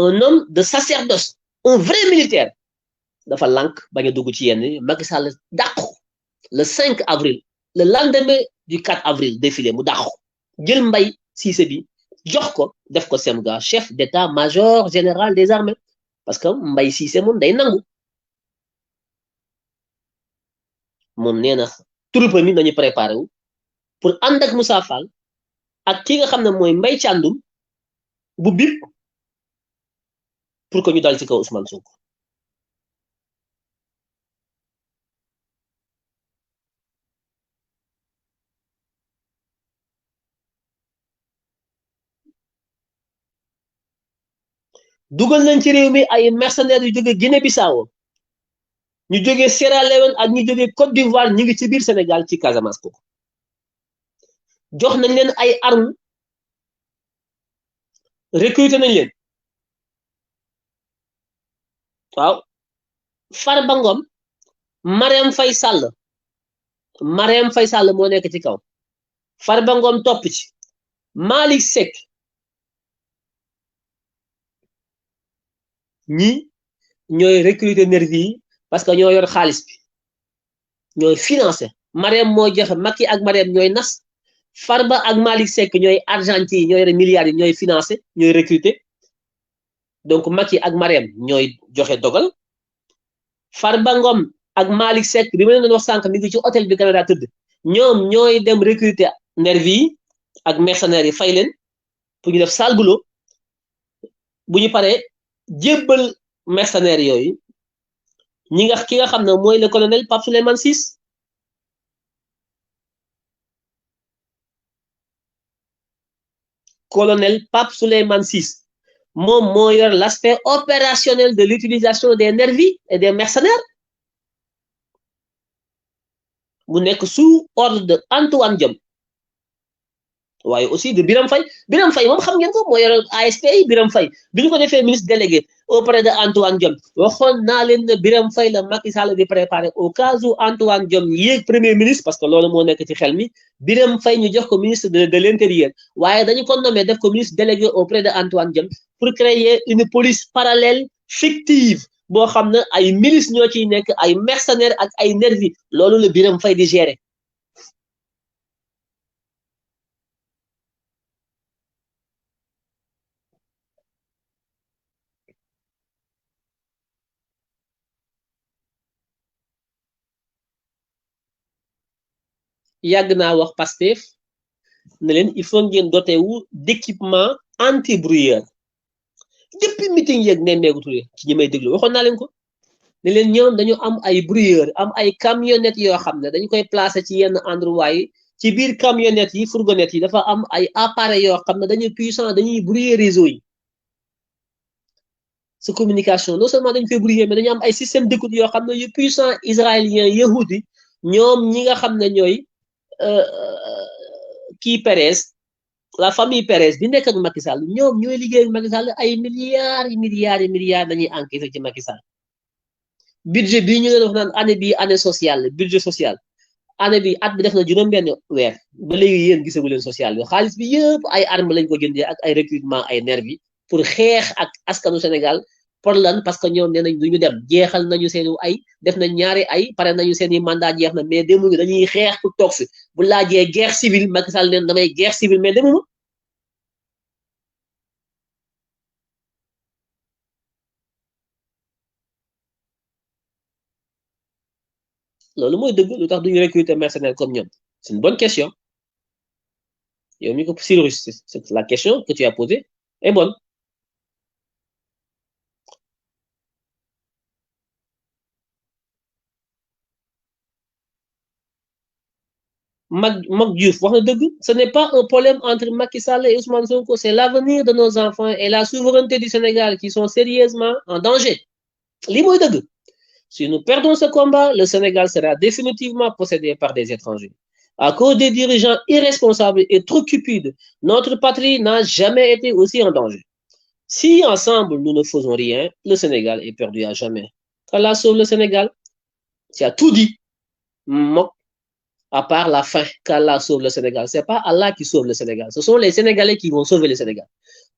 un homme de sacerdoce un vrai militaire dafa lànk bañ a dugg ci yenn Macky Sall dàqu le 5 avril le lendemain du 4 avril défilé mu dàqu jël Mbay Cissé bi jox ko def ko semga chef d'état-major général des armées parce que Mbay Cissé moom day nangu moom nee na troupe mi nañu préparé wu pour ànd ak Moussa Fall ak ki nga xam ne mooy Mbay Thiandoum bu BIP pour que ñu dal ci kaw Ousmane Sonko dugal nañ ci réew mi ay mercenaires yu jóge Guinée Bissau ñu jógee Sierra Leone ak ñu jógee Côte d'Ivoire ñu ngi ci biir Sénégal ci Casamance ko jox nañ leen ay armes recruter nañ leen waaw Farba Ngom Marème Faye Sall moo nekk ci kaw Farba Ngom topp ci Malick Seck ñi ñooy recruter nervi yi parce que ñoo yor xaalis bi ñooy financer Marème moo joxe Macky ak Marème ñooy nas Farba ak Malick Seck ñooy argentier yi ñooy yor milliards yi ñooy financer ñooy recruter donc Macky ak Marème ñooy joxe dogal Farba Ngom ak Malick Seck bi ma leen doon wax sànq mi ngi ci hôtel bi Canada tëdd ñoom ñooy dem recruter nervi yi ak mercenaires yi fay leen pour ñu def sale boulot bu ñu paree jébbal mercenaires yooyu ñi nga ki nga xam ne mooy le colonel Pape Souleymane Ciss colonel Pape Souleymane Ciss moom moo yor l'aspect opérationnel de l'utilisation des nervis et des mercenaires mu nekk sous ordre de Antoine Diome waaye aussi de Birame Faye moom xam ngeen ko moo yor ASP yi Birame Faye bi ñu ko defee ministre délégué auprès de Antoine Diome waxoon naa leen ne Birame Faye la Macky Sall di préparé au cas où Antoine Diome yéeg premier ministre parce que loolu moo nekk ci xel mi Birame Faye ñu jox ko ministre de l'intérieur waaye dañu ko nommé def ko ministre délégué auprès de Antoine Diome pour créer une police parallèle fictive boo xam ne ay milices ñoo ciy nekk ay mercenaires ak ay nervis loolu la Birame Faye di gérer. yàgg naa wax Pastef ne leen il faut ngeen doté wu d'équipement anti-brouillard depuis meeting yeeg nemmeeku Touré ci ñi may déglu waxoon naa leen ko ne leen ñoom dañu am ay brouilleur am ay camionnette yoo xam ne dañu koy placer ci yenn endroit yi ci biir camionnette yi fourgonnette yi dafa am ay appareils yoo xam ne dañuy puissant dañuy brouiller réseau yi sa communication non seulement dañu koy brouiller mais dañu am ay système d'écoute yoo xam ne yu puissant israélien yahudi ñoom ñi nga xam ne ñooy kii Perez la famille Perez bi nekk ak Macky Sall ñoom ñooy liggéey ak Macky Sall ay milliards dañuy encaissé ci Macky Sall budget bii ñu leen wax naan année bii année sociale budget social année bi at bi def na juróom-benn weer ba léegi yéen gisagu leen social bi xaalis bi yëpp ay armes lañ ko jëndee ak ay recrutement ay nervi pour xeex ak askanu Sénégal pour lan parce que ñoom nee nañ duñu dem jeexal nañu seen ay def nañ ñaari ay pare nañu seen i mandat jeex na mais demuñu dañuy xeex pour toog fi bu laajee guerre civile Macky Sall neen damay guerre civile mais demuma loolu mooy dëgg lu tax duñu recruter mercenaires comme ñoom c'est une bonne question yow mi ko c'est la question que tu as posée est bonne Mac Diouf wax na dëgg ce n'est pas un problème entre Macky Sall et Ousmane Sonko c'est l'avenir de nos enfants et la souveraineté du Sénégal qui sont sérieusement en danger lii mooy dëgg si nous perdons ce combat le Sénégal sera définitivement possédé par des étrangers à cause des dirigeants irresponsables et trop cupides notre patrie n'a jamais été aussi en danger si ensemble nous ne faisons rien le Sénégal est perdu à jamais qu'Allah sauve le Sénégal tu as tout dit Mock à part la fin qu'Allah sauve le Sénégal. Ce n'est pas Allah qui sauve le Sénégal. Ce sont les Sénégalais qui vont sauver le Sénégal.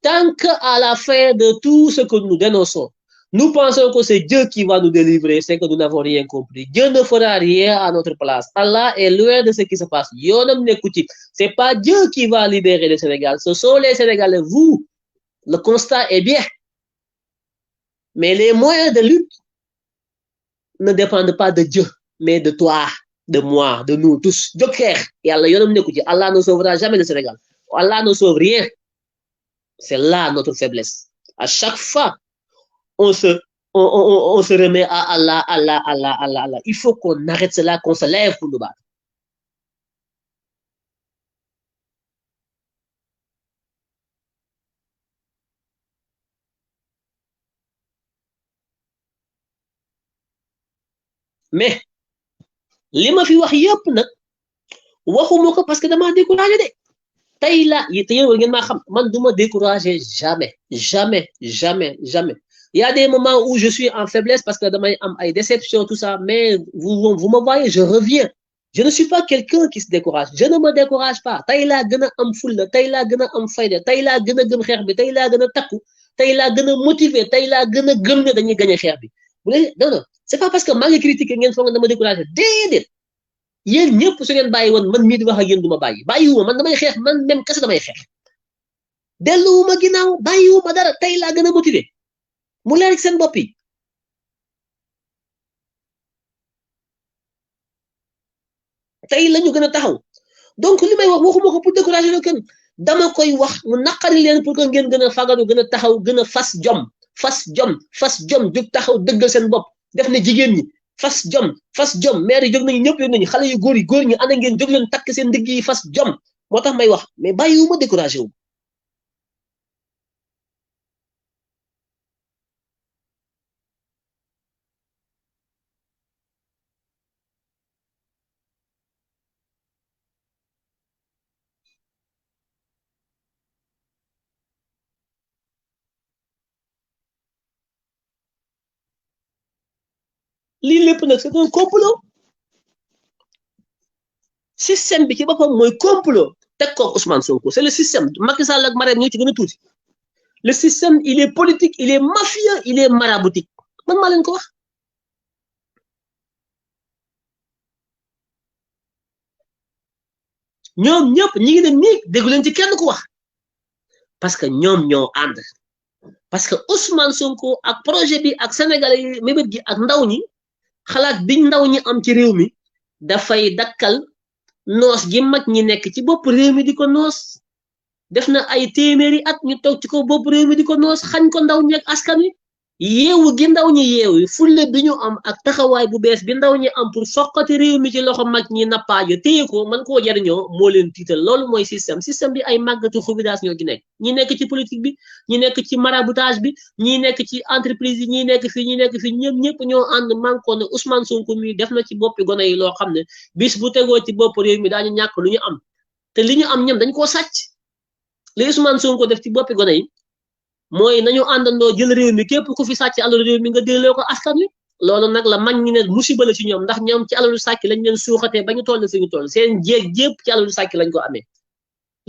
Tant qu'à la fin de tout ce que nous dénonçons, nous pensons que c'est Dieu qui va nous délivrer, c'est que nous n'avons rien compris. Dieu ne fera rien à notre place. Allah est loin de ce qui se passe. Ce n'est pas Dieu qui va libérer le Sénégal. Ce sont les Sénégalais. Vous, le constat est bien. Mais les moyens de lutte ne dépendent pas de Dieu, mais de toi. De moi, de nous tous. Joker. Et Allah ne sauvera jamais le Sénégal. Allah ne sauve rien. C'est là notre faiblesse. À chaque fois, on se remet à Allah. Il faut qu'on arrête cela, qu'on se lève pour nous battre. Mais, li ma fi wax yépp nag waxuma ko parce que dama découragé de tey la te yéen war ngeen maa xam man duma découragé jamais il y a des moments où je suis en faiblesse parce que damay am ay déception tout ça mais vous me voyez je reviens je ne suis pas quelqu'un qui se décourage je ne me décourage pas tey laa gën a am fulla tey laa gën a am fayda tey laa gën a gëm xeex bi tey laa gën a takku tey laa gën a motivé tey laa gën a gëm ne dañuy gagné xeex bi bu leen non c'est pas parce que maa ngi critiquer ngeen foog nga dama découragé déedéet yéen ñëpp su ngeen bàyyi woon man mii di wax ak yéen du ma bàyyiwuma man damay xeex man même kese damay xeex delluwuma ginnaaw bàyyiwuma dara tey laa gën a motivé mu leer seen bopp yi tey la ñu gën a taxaw donc li may wax waxuma ko pour décourager la kenn dama koy wax mu naqari leen pour que ngeen gën a fagaru gën a taxaw gën a fas jom jóg taxaw dëggal seen bopp def ne jigéen ñi fas jom maire yi jóg nañu ñëpp jóg nañu xale yu góor ñi ana ngeen jóg leen takk seen ndigg yi fas jom moo tax may wax mais bàyyiwuma découragé wu lii lépp nag c'est un complot système bi ci boppam mooy complot teg ko Ousmane Sonko c'est le système Macky Sall ak Marème ñoo ci gën a tuuti le système il est politique il est mafieux il est maraboutique man maa leen ko wax ñoom ñëpp ñi ngi ne nii déggu leen ci kenn ku wax parce que ñoom ñoo ànd parce que Ousmane Sonko ak projet bi ak Sénégalais yi mébét gi ak ndaw ñi xalaat biñ ndaw ñi am ci réew mi dafay dakkal noos gi mag ñi nekk ci bopp réew mi di ko noos def na ay téeméeri at ñu toog ci ko bopp réew mi di ko noos xañ ko ndaw ñi ak askan wi yeewu gi ndaw ñi yeewu fulle bi ñu am ak taxawaay bu bees bi ndaw ñi am pour foqati réew mi ci loxo mag ñi nappaajo téye ko man koo jariñoo moo leen tiital loolu mooy système bi ay màggatu xubidaas ñoo ci nekk ñi nekk ci politique bi ñi nekk ci maraboutage bi ñi nekk ci entreprise yi ñi nekk fii ñëpp ñoo ànd mànkoo ne Ousmane Sonko mi def na ci boppi gone yi loo xam ne bis bu tegoo ci bopp réew mi daañu ñàkk lu ñu am te li ñu am ñoom dañ koo sàcc li Ousmane Sonko def ci boppi gone yi mooy nañu àndandoo jël réew mi képp ku fi sàcc alalu réew mi nga delloo ko askan wi loolu nag la mag ñi ne musiba la ci ñoom ndax ñoom ci alalu sàcc lañ leen suuxatee ba ñu toll fi ñu toll seen jéeg jépp ci alalu sàcc lañ ko amee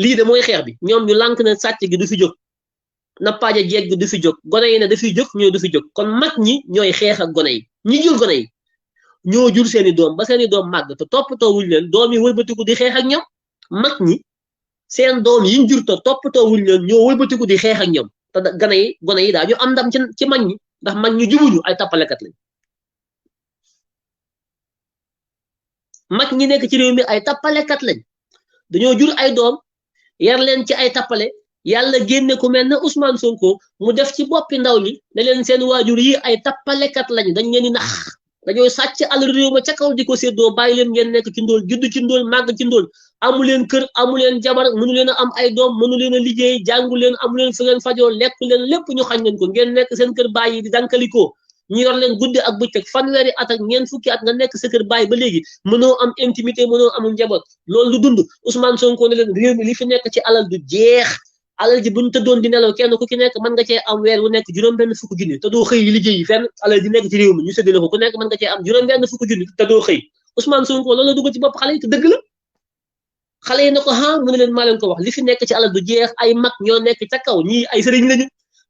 lii de mooy xeex bi ñoom ñu lànk na sàcc gi du fi jóg nappaaja jéeg gi du fi jóg gone yi ne dafiy jóg ñoo du fi jóg kon mag ñi ñooy xeex ak gone yi ñi jur gone yi ñoo jur seeni doom ba seeni doom màgg te toppatoo wuñ leen doom yi wëlbatiku di xeex ak ñoom mag ñi seen doom yi ñu jur te toppatoo wuñ leen ñoo wëlbatiku di xeex ak ñoom te gone yi daa ñu am ndam ci mag ñi ndax mag ñi jubuñu ay tappalekat lañ mag ñi nekk ci réew mi ay tappalekat lañ dañoo jur ay doom yar leen ci ay tappale yàlla génne ku mel ne Ousmane Sonko mu def ci boppi ndaw ñi ne leen seen waajur yi ay tappalekat lañ dañ leen di nax dañoo sàcc alal réew ma ca kaw di ko séddoo bàyyi leen ngeen nekk ci ndóol judd ci ndóol màgg ci ndóol amu leen kër amu leen jabar mënu leen a am ay doom mënu leen a liggéey jàngu leen amu leen fi ngeen fajoo lekk leen lépp ñu xañ leen ko ngeen nekk seen kër bàyyi di dankalikoo ñu yor leen guddi ak bëccëg fanweeri at ak ñeent fukki at nga nekk sa kër bàyyi ba léegi mënoo am intimité mënoo amul njaboot loolu lu dund Ousmane Sonko ne leen réew mi li fi nekk ci alal du jeex alal ji buñ tëddoon di nelaw kenn ku ci nekk mën nga cee am weer wu nekk juróom-benn fukki junni te doo xëy liggéey yi fenn alal ji nekk ci réew mi ñu séddale ko ku nekk mën nga cee am juróom-benn fukki junni te doo xëy Ousmane Sonko loolu la dugg ci bopp xale yi te dëgg la xale yi ne ko mu ne leen maa leen ko wax li fi nekk ci alal du jeex ay mag ñoo nekk ca kaw ñii ay sëriñ lañu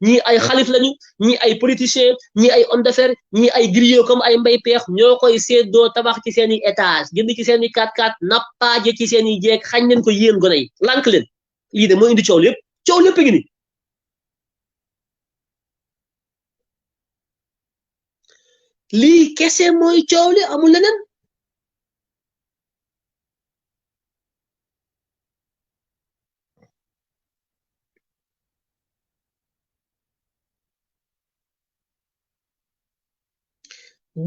ñii ay xalif lañu ñii ay politiciens ñii ay homme d'affaires ñii ay griot comme ay mbay peex ñoo koy séddoo tabax ci seen i étage jënd ci seen i 4x4 nappaaje ci seen i jeeg xañ leen ko yéen gone yi lànk leen lii de moo indi coow lépp a ngi ni lii kese mooy coow li amul leneen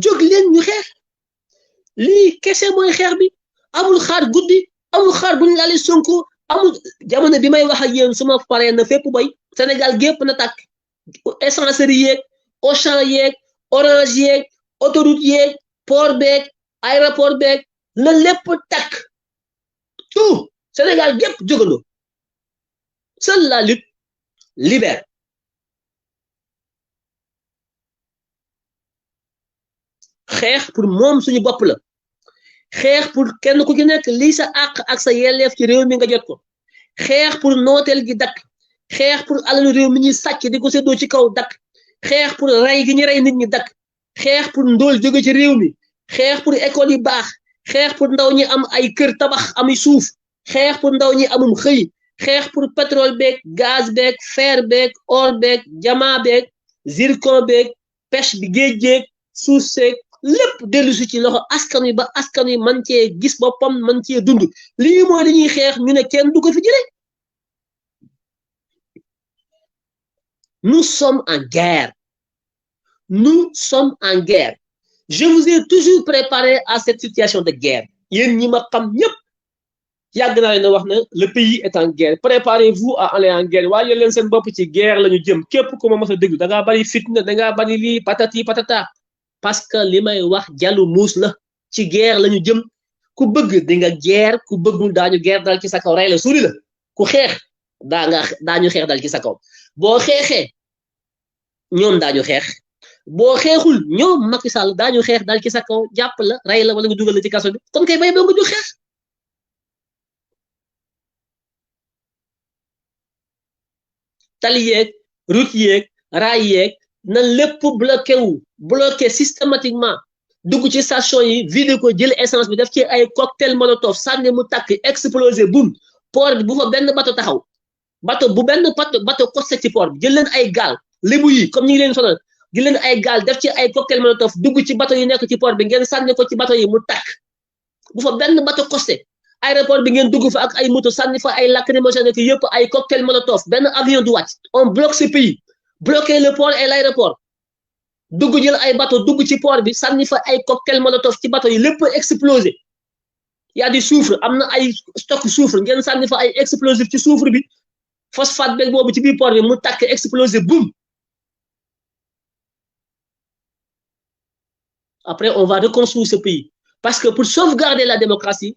jóg leen ñu xeex lii kese mooy xeex bi amul xaar guddi amul xaar bu ñu laale Sonko amul jamono bi may wax ak yéen suma paree na fépp boy Sénégal gépp na tàkk essencerie yeeg Auchan yeeg Orange yeeg autoroute yeeg port beeg aéroport beeg na lépp tàkk tout Sénégal gépp jógandoo seule la lutte libère xeex pour moom suñu bopp la xeex pour kenn ku ci nekk lii sa àq ak sa yelleef ci réew mi nga jot ko xeex pour nooteel gi dakk xeex pour alalu réew mi ñuy sàcc di ko séddoo ci kaw dakk xeex pour rey gi ñu rey nit ñi dakk xeex pour ndóol jóge ci réew mi xeex pour école yi baax xeex pour ndaw ñi am ay kër tabax ami suuf xeex pour ndaw ñi amum xëy xeex pour pétrole beeg gaz beeg fer beeg or beeg diamant beeg zircon beeg pêche bi géej géej suuf seeg lépp dellu si ci loxo askan wi ba askan wi man cee gis boppam man cee dund lii mooy li ñuy xeex ñu ne kenn du ko fi jëlee nous sommes en guerre je vous ai toujours préparé à cette situation de guerre yéen ñi ma xam ñëpp yàgg naa leen wax na le pays est en guerre préparez-vous à aller en guerre waaye leen seen bopp ci guerre la ñu jëm képp ku ma mës a déglu da ngaa bari fitna da ngaa bari lii patati patata parce que li may wax jàllu muus la ci guerre la ñu jëm ku bëgg di nga guerre ku bëggul daañu guerre dal ci sa kaw rey la suuli la ku xeex daañu xeex dal ci sa kaw boo xeexee ñoom daañu xeex boo xeexul ñoom Macky Sall daañu xeex dal ci sa kaw jàpp la rey la wala nga dugal la ci kaso bi kon kay bay boo nga jóg xeex tali yeeg route yeeg raay yeeg na lépp bloqué systématiquement dugg ci station yi vidé ko jël essence bi def ci ay cocktail molotov sànni mu takk explosé boum port bi bu fa benn bateau taxaw bu benn bateau costé ci port bi jël leen ay gaal lébu yi comme ñi ngi leen sonal jël leen ay gaal def ci ay cocktail molotov dugg ci bateau yi nekk ci port bi ngeen sànni ko ci bateau yi mu takk bu fa benn bateau costé aéroport bi ngeen dugg fa ak ay moto sànni fa ay lacrymogène que yëpp ay cocktail molotov benn avion du wàcc on bloque ce pays bloquer le port et l'aéroport dugg jël ay bateau dugg ci port bi sànni fa ay cocktail molotov ci bateau yi lépp explosé y a du soufre am na ay stock soufre ngeen sànni fa ay explosif ci soufre bi phosphate beeg boobu ci biir port bi mu tàkk explosé boum après on va reconstruire ce pays parce que pour sauvegarder la démocratie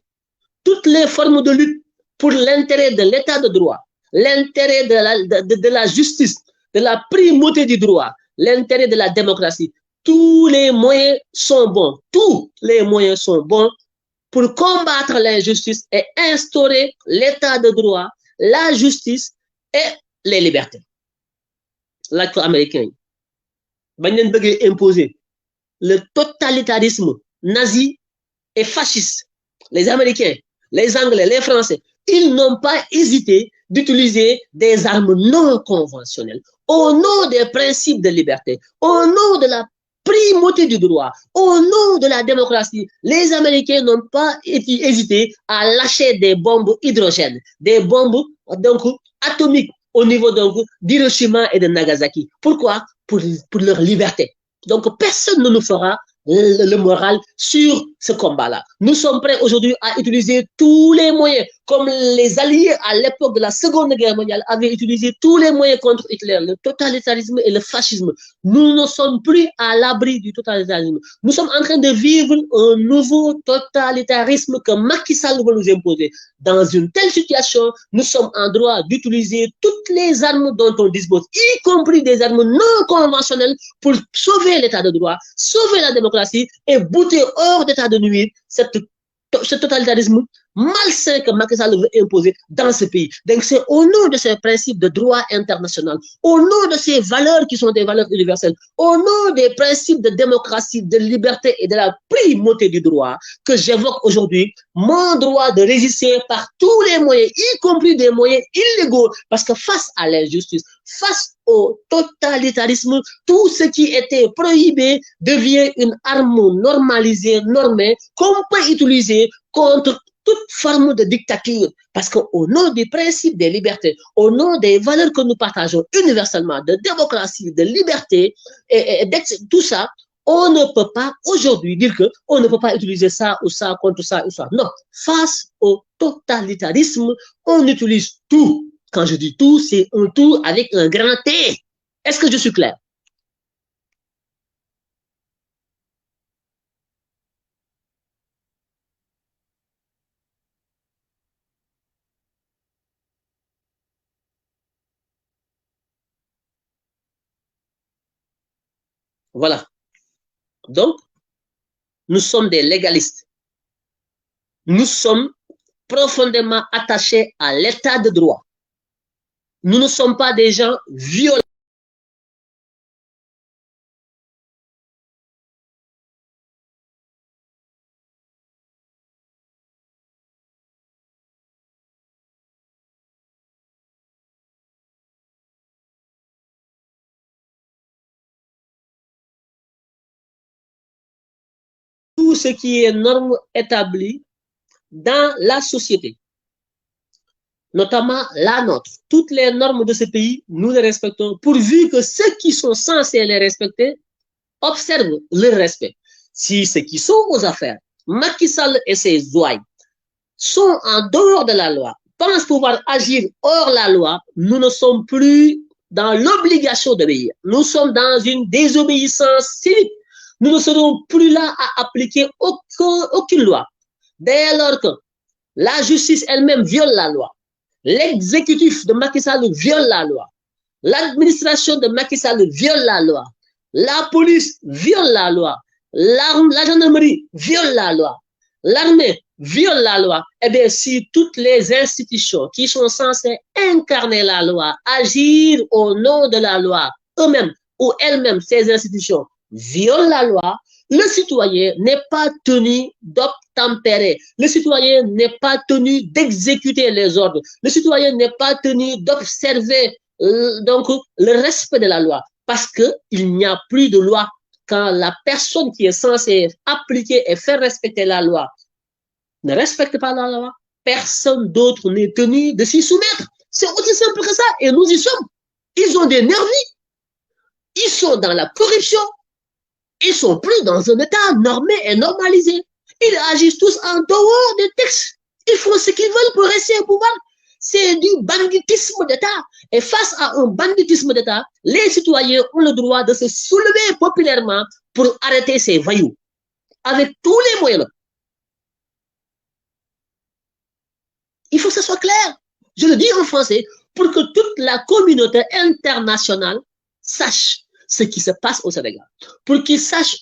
toutes les formes de lutte pour l'intérêt de l'état de droit l'intérêt de la justice de la primauté du droit l'intérêt de la démocratie tous les moyens sont bons tous les moyens sont bons pour combattre l'injustice et instaurer l'état de droit la justice et les libertés laaj ko américain yi bañ leen bëggee imposer le totalitarisme nazi et fasciste les Américains les Anglais les Français ils n'ont pas hésité d'utiliser des armes non conventionnelles au nom des principes de liberté au nom de la primauté du droit au nom de la démocratie les Américains n'ont pas hésité à lâcher des bombes hydrogènes des bombes donc atomiques au niveau donc d'Hiroshima et de Nagasaki pourquoi pour leur liberté donc personne ne nous fera le moral sur ce combat-là. Nous sommes prêts aujourd'hui à utiliser tous les moyens, comme les alliés à l'époque de la Seconde Guerre mondiale avaient utilisé tous les moyens contre Hitler, le totalitarisme et le fascisme. Nous ne sommes plus à l'abri du totalitarisme. Nous sommes en train de vivre un nouveau totalitarisme que Macky Sall va nous imposer. Dans une telle situation, nous sommes en droit d'utiliser toutes les armes dont on dispose, y compris des armes non conventionnelles pour sauver l'état de droit, sauver la démocratie et bouter hors d'état de nuire ce totalitarisme malsain que Macky Sall veut imposer dans ce pays. Donc c'est au nom de ces principes de droit international, au nom de ces valeurs qui sont des valeurs universelles, au nom des principes de démocratie, de liberté et de la primauté du droit que j'évoque aujourd'hui mon droit de résister par tous les moyens, y compris des moyens illégaux, parce que face à l'injustice, face au totalitarisme, tout ce qui était prohibé devient une arme normalisée, normée, qu'on peut utiliser contre toute forme de dictature, parce qu'au nom des principes des libertés, au nom des valeurs que nous partageons universellement, de démocratie, de liberté, et tout ça, on ne peut pas aujourd'hui dire que on ne peut pas utiliser ça ou ça contre ça ou ça. Non, face au totalitarisme, on utilise tout. Quand je dis tout, c'est un tout avec un grand T. Est-ce que je suis clair? Voilà. Donc, nous sommes des légalistes. Nous sommes profondément attachés à l'état de droit. Nous ne sommes pas des gens violents. Tout ce qui est norme établie dans la société, notamment la nôtre. Toutes les normes de ce pays, nous les respectons, pourvu que ceux qui sont censés les respecter observent le respect. Si ceux qui sont aux affaires, Macky Sall et ses ouailles, sont en dehors de la loi, pensent pouvoir agir hors la loi, nous ne sommes plus dans l'obligation d'obéir. Nous sommes dans une désobéissance civique. Nous ne serons plus là à appliquer aucune loi. Dès lors que la justice elle-même viole la loi, l'exécutif de Macky Sall viole la loi, l'administration de Macky Sall viole la loi, la police viole la loi, la gendarmerie viole la loi, l'armée viole la loi, eh bien, si toutes les institutions qui sont censées incarner la loi, agir au nom de la loi, eux-mêmes ou elles-mêmes, ces institutions, violent la loi, le citoyen n'est pas tenu d'obtempérer. Le citoyen n'est pas tenu d'exécuter les ordres. Le citoyen n'est pas tenu d'observer donc le respect de la loi, parce qu'il n'y a plus de loi. Quand la personne qui est censée appliquer et faire respecter la loi ne respecte pas la loi, personne d'autre n'est tenu de s'y soumettre. C'est aussi simple que ça, et nous y sommes. Ils ont des nervis, ils sont dans la corruption, ils sont plus dans un état normé et normalisé. Ils agissent tous en dehors des textes. Ils font ce qu'ils veulent pour rester au pouvoir. C'est du banditisme d'État. Et face à un banditisme d'État, les citoyens ont le droit de se soulever populairement pour arrêter ces voyous. Avec tous les moyens. Il faut que ce soit clair. Je le dis en français pour que toute la communauté internationale sache ce qui se passe au Sénégal. Pour qu'ils sachent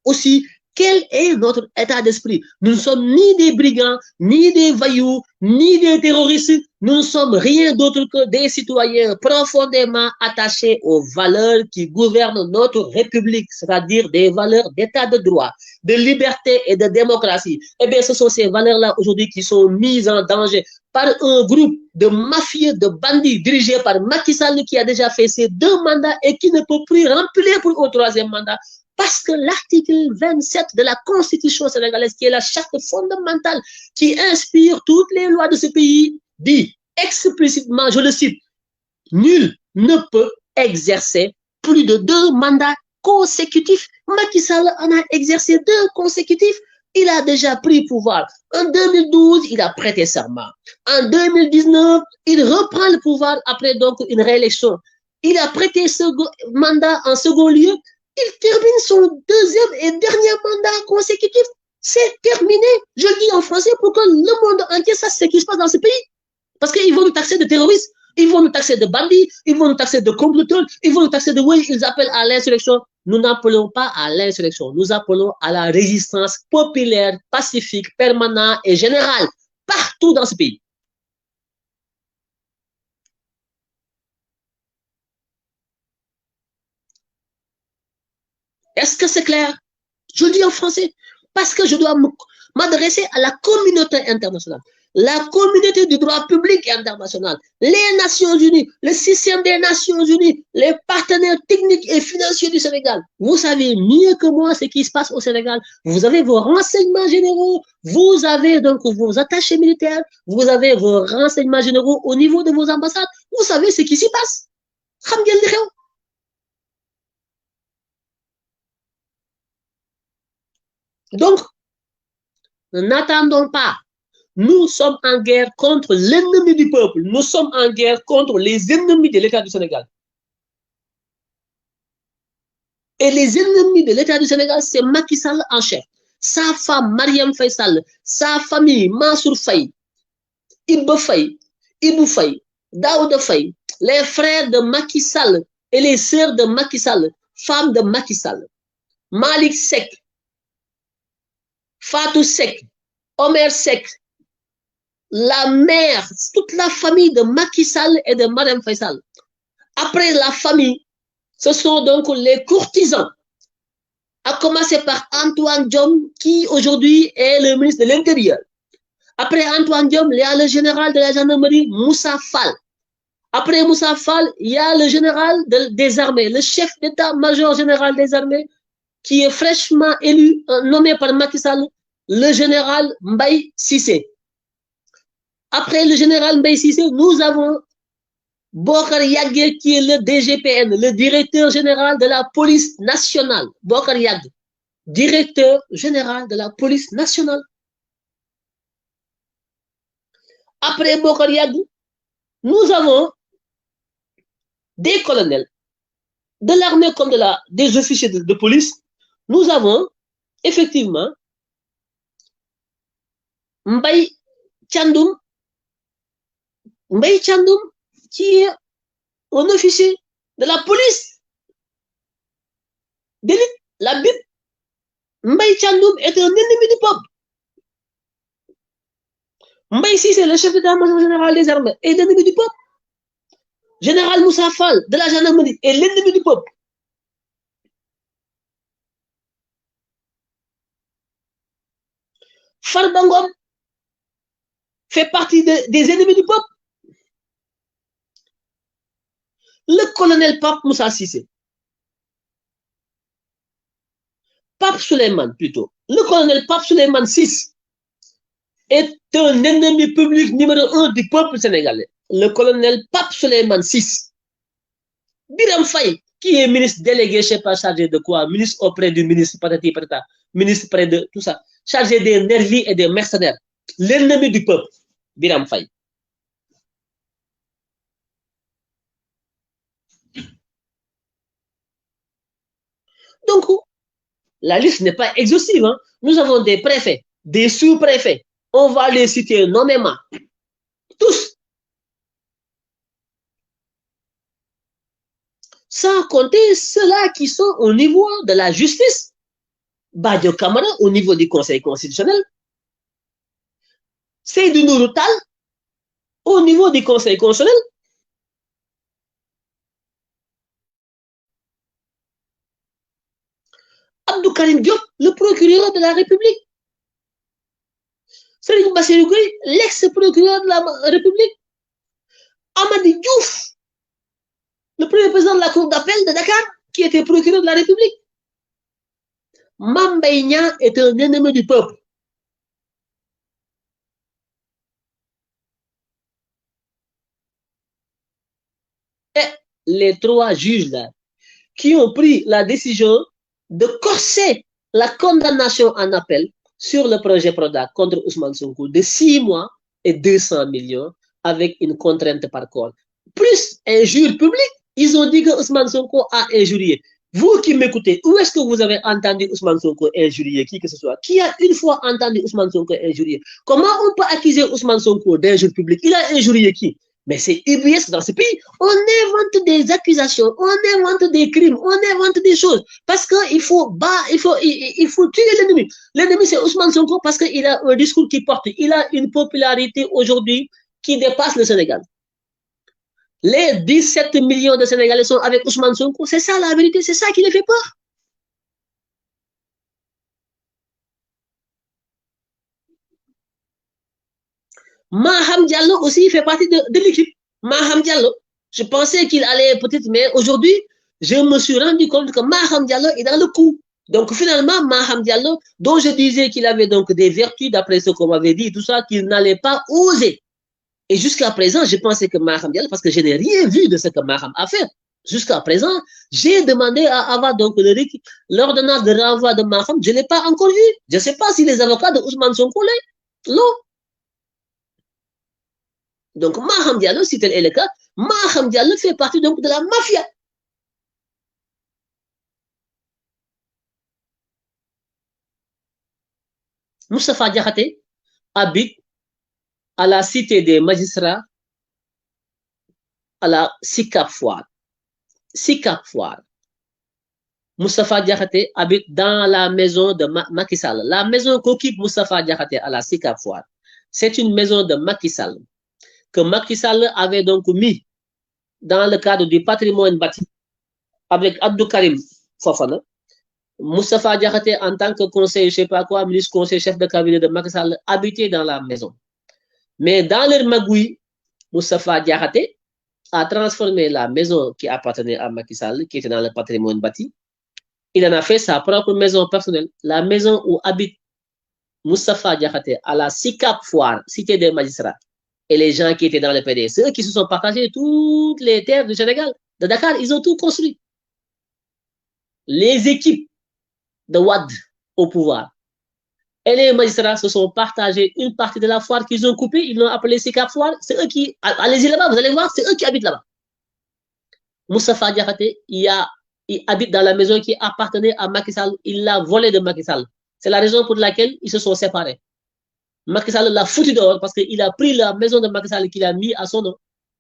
aussi quel est notre état d'esprit. Nous ne sommes ni des brigands, ni des voyous, ni des terroristes. Nous ne sommes rien d'autre que des citoyens profondément attachés aux valeurs qui gouvernent notre République, c'est-à-dire des valeurs d'état de droit, de liberté et de démocratie. Eh bien, ce sont ces valeurs-là aujourd'hui qui sont mises en danger par un groupe de mafieux, de bandits dirigés par Macky Sall qui a déjà fait ses 2 mandats et qui ne peut plus remplir pour un 3e mandat. Parce que l'article 27 de la Constitution sénégalaise, qui est la charte fondamentale qui inspire toutes les lois de ce pays, dit explicitement, je le cite, nul ne peut exercer plus de 2 mandats consécutifs. Macky Sall en a exercé 2 consécutifs. Il a déjà pris pouvoir. En 2012, il a prêté serment. En 2019, il reprend le pouvoir après donc une réélection. Il a prêté ce mandat en second lieu. Il termine son 2e et dernier mandat consécutif. C'est terminé. Je le dis en français pour que le monde entier sache ce qui se passe dans ce pays. Parce qu'ils vont nous taxer de terroristes, ils vont nous taxer de bandits, ils vont nous taxer de comploteurs, ils vont nous taxer de oui, ils appellent à l'insurrection. Nous n'appelons pas à l'insurrection, nous appelons à la résistance populaire, pacifique, permanente et générale, partout dans ce pays. Est-ce que c'est clair? Je le dis en français, parce que je dois m'adresser à la communauté internationale. La communauté du droit public international, les Nations Unies, le système des Nations Unies, les partenaires techniques et financiers du Sénégal. Vous savez mieux que moi ce qui se passe au Sénégal. Vous avez vos renseignements généraux, vous avez donc vos attachés militaires, vous avez vos renseignements généraux au niveau de vos ambassades. Vous savez ce qui s'y passe. Donc, n'attendons pas. Nous sommes en guerre contre l'ennemi du peuple. Nous sommes en guerre contre les ennemis de l'État du Sénégal. Et les ennemis de l'État du Sénégal, c'est Macky Sall en chef. Sa femme, Mariam Faye Sall, sa famille, Mansour Faye, Ibou Faye, Daouda Faye, les frères de Macky Sall et les sœurs de Macky Sall, femmes de Macky Sall, Malik Sek, Fatou Sek, Omer Sek, la mère, toute la famille de Macky Sall et de Mariam Faye Sall. Après la famille, ce sont donc les courtisans, à commencer par Antoine Diome, qui aujourd'hui est le ministre de l'Intérieur. Après Antoine Diome, il y a le général de la gendarmerie, Moussa Fall. Après Moussa Fall, il y a le général des armées, le chef d'état-major général des armées, qui est fraîchement élu, nommé par Macky Sall, le général Mbaye Cissé. Après le général Mbaye Cissé, nous avons Bokar Yagé, qui est le DGPN, le directeur général de la police nationale. Bokar Yagé, directeur général de la police nationale. Après Bokar Yagé, nous avons des colonels de l'armée comme des officiers de police. Nous avons effectivement Mbaye Tchandoum, qui est un officier de la police d'élite, la BIP. Mbaye Tchandoum est un ennemi du peuple. Mbaye Cissé, le chef d'état-major général des armées, est l'ennemi du peuple. Général Moussa Fall de la gendarmerie est l'ennemi du peuple. Farbangom fait partie des ennemis du peuple. Le colonel Pape Moussa Cissé, Pape Suleiman plutôt, le colonel Pape Suleiman VI est un ennemi public numéro 1 du peuple sénégalais. Le colonel Pape Souleymane VI. Biram Faye, qui est ministre délégué, je ne sais pas chargé de quoi, ministre auprès du ministre, patati patata, ministre près de tout ça, chargé des nervis et des mercenaires. L'ennemi du peuple, Biram Faye. Donc, la liste n'est pas exhaustive. Hein. Nous avons des préfets, des sous-préfets. On va les citer nommément. Tous. Sans compter ceux-là qui sont au niveau de la justice. Badio Camara au niveau du Conseil constitutionnel. Seydou Nourou Tall au niveau du Conseil constitutionnel. Abdou Karim Diop, le procureur de la République. Serigne Bassirou Gueye, l'ex-procureur de la République. Amady Diouf, le premier président de la Cour d'appel de Dakar, qui était procureur de la République. Mame Mbaye Niang est un ennemi du peuple. Et les trois juges là, qui ont pris la décision de corser la condamnation en appel sur le projet Prodac contre Ousmane Sonko de 6 mois et 200 millions avec une contrainte par corps. Plus injure publique, ils ont dit que Ousmane Sonko a injurié. Vous qui m'écoutez, où est-ce que vous avez entendu Ousmane Sonko injurier, qui que ce soit? Qui a une fois entendu Ousmane Sonko injurier? Comment on peut accuser Ousmane Sonko d'injure publique? Il a injurié qui? Mais c'est IBS dans ce pays. On invente des accusations, on invente des crimes, on invente des choses. Parce qu'il faut tuer l'ennemi. L'ennemi, c'est Ousmane Sonko parce qu'il a un discours qui porte. Il a une popularité aujourd'hui qui dépasse le Sénégal. Les 17 millions de Sénégalais sont avec Ousmane Sonko. C'est ça la vérité, c'est ça qui les fait peur. Maham Diallo aussi fait partie de l'équipe. Maham Diallo, je pensais qu'il allait peut-être, mais aujourd'hui, je me suis rendu compte que Maham Diallo est dans le coup. Donc finalement, Maham Diallo, dont je disais qu'il avait donc des vertus, d'après ce qu'on m'avait dit, tout ça, qu'il n'allait pas oser. Et jusqu'à présent, je pensais que Maham Diallo, parce que je n'ai rien vu de ce que Maham a fait. Jusqu'à présent, j'ai demandé à avoir donc l'ordonnance de renvoi de Maham, je ne l'ai pas encore vu. Je ne sais pas si les avocats de Ousmane Sonko l'ont. Donc, Maham Diallo, si tel est le cas, Maham Diallo fait partie donc de la mafia. Moustapha Diakhaté habite à la cité des magistrats, à la Sicap Foire. Sicap Foire. Moustapha Diakhaté habite dans la maison de Macky Sall. La maison qu'occupe Moustapha Diakhaté à la Sicap Foire, c'est une maison de Macky Sall que Macky Sall avait donc mis dans le cadre du patrimoine bâti avec Abdou Karim Fofana. Moustapha Diakhaté, en tant que conseiller, je ne sais pas quoi, ministre conseiller, chef de cabinet de Macky Sall, habitait dans la maison. Mais dans leur magouille, Moustapha Diakhaté a transformé la maison qui appartenait à Macky Sall, qui était dans le patrimoine bâti. Il en a fait sa propre maison personnelle. La maison où habite Moustapha Diakhaté à la Sicap Foire, cité des magistrats. Et les gens qui étaient dans le PDS, ceux qui se sont partagés toutes les terres du Sénégal, de Dakar, ils ont tout construit. Les équipes de Wad au pouvoir et les magistrats se sont partagés une partie de la foire qu'ils ont coupée, ils l'ont appelée Sicap Foire. C'est eux qui, allez-y là-bas, vous allez voir, c'est eux qui habitent là-bas. Moustapha Diakhaté, il habite dans la maison qui appartenait à Macky Sall, il l'a volé de Macky Sall. C'est la raison pour laquelle ils se sont séparés. Macky Sall l'a foutu dehors parce qu'il a pris la maison de Macky Sall qu'il a mis à son nom.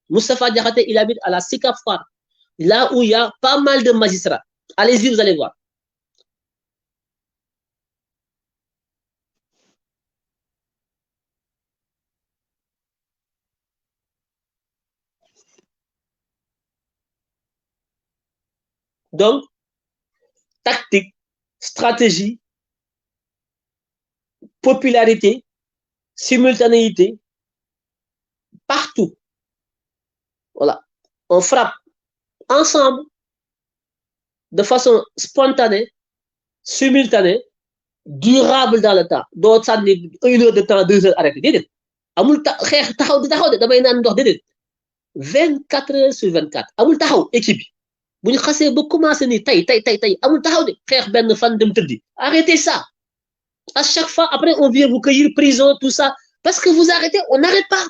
Moustapha Diakhaté, il habite à la Sicap Foire, là où il y a pas mal de magistrats. Allez-y, vous allez voir. Donc, tactique, stratégie, popularité, simultanéité, partout. Voilà. On frappe ensemble, de façon spontanée, simultanée, durable dans le temps doo sànni 1 heure de temps 2 heures arrêté déedéet amul xeex taxaw de damay naan ndox déedéet 24 heures sur 24 amul taxaw équipe bi bu ñu xasee ba commencé ni tey amul taxaw de xeex benn fan dem tëddi arrêtez ça à chaque fois après on vient vous cueillir prison tout ça parce que vous arrêtez on n'arrête pas.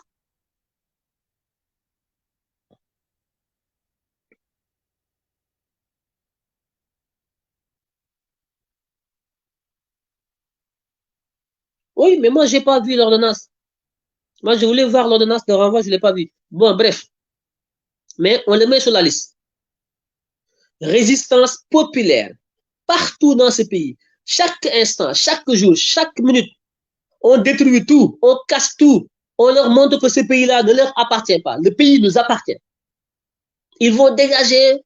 Oui, mais moi, j'ai pas vu l'ordonnance. Moi, je voulais voir l'ordonnance de renvoi, je l'ai pas vu. Bon, bref. Mais on le met sur la liste. Résistance populaire. Partout dans ce pays. Chaque instant, chaque jour, chaque minute, on détruit tout, on casse tout. On leur montre que ce pays-là ne leur appartient pas. Le pays nous appartient. Ils vont dégager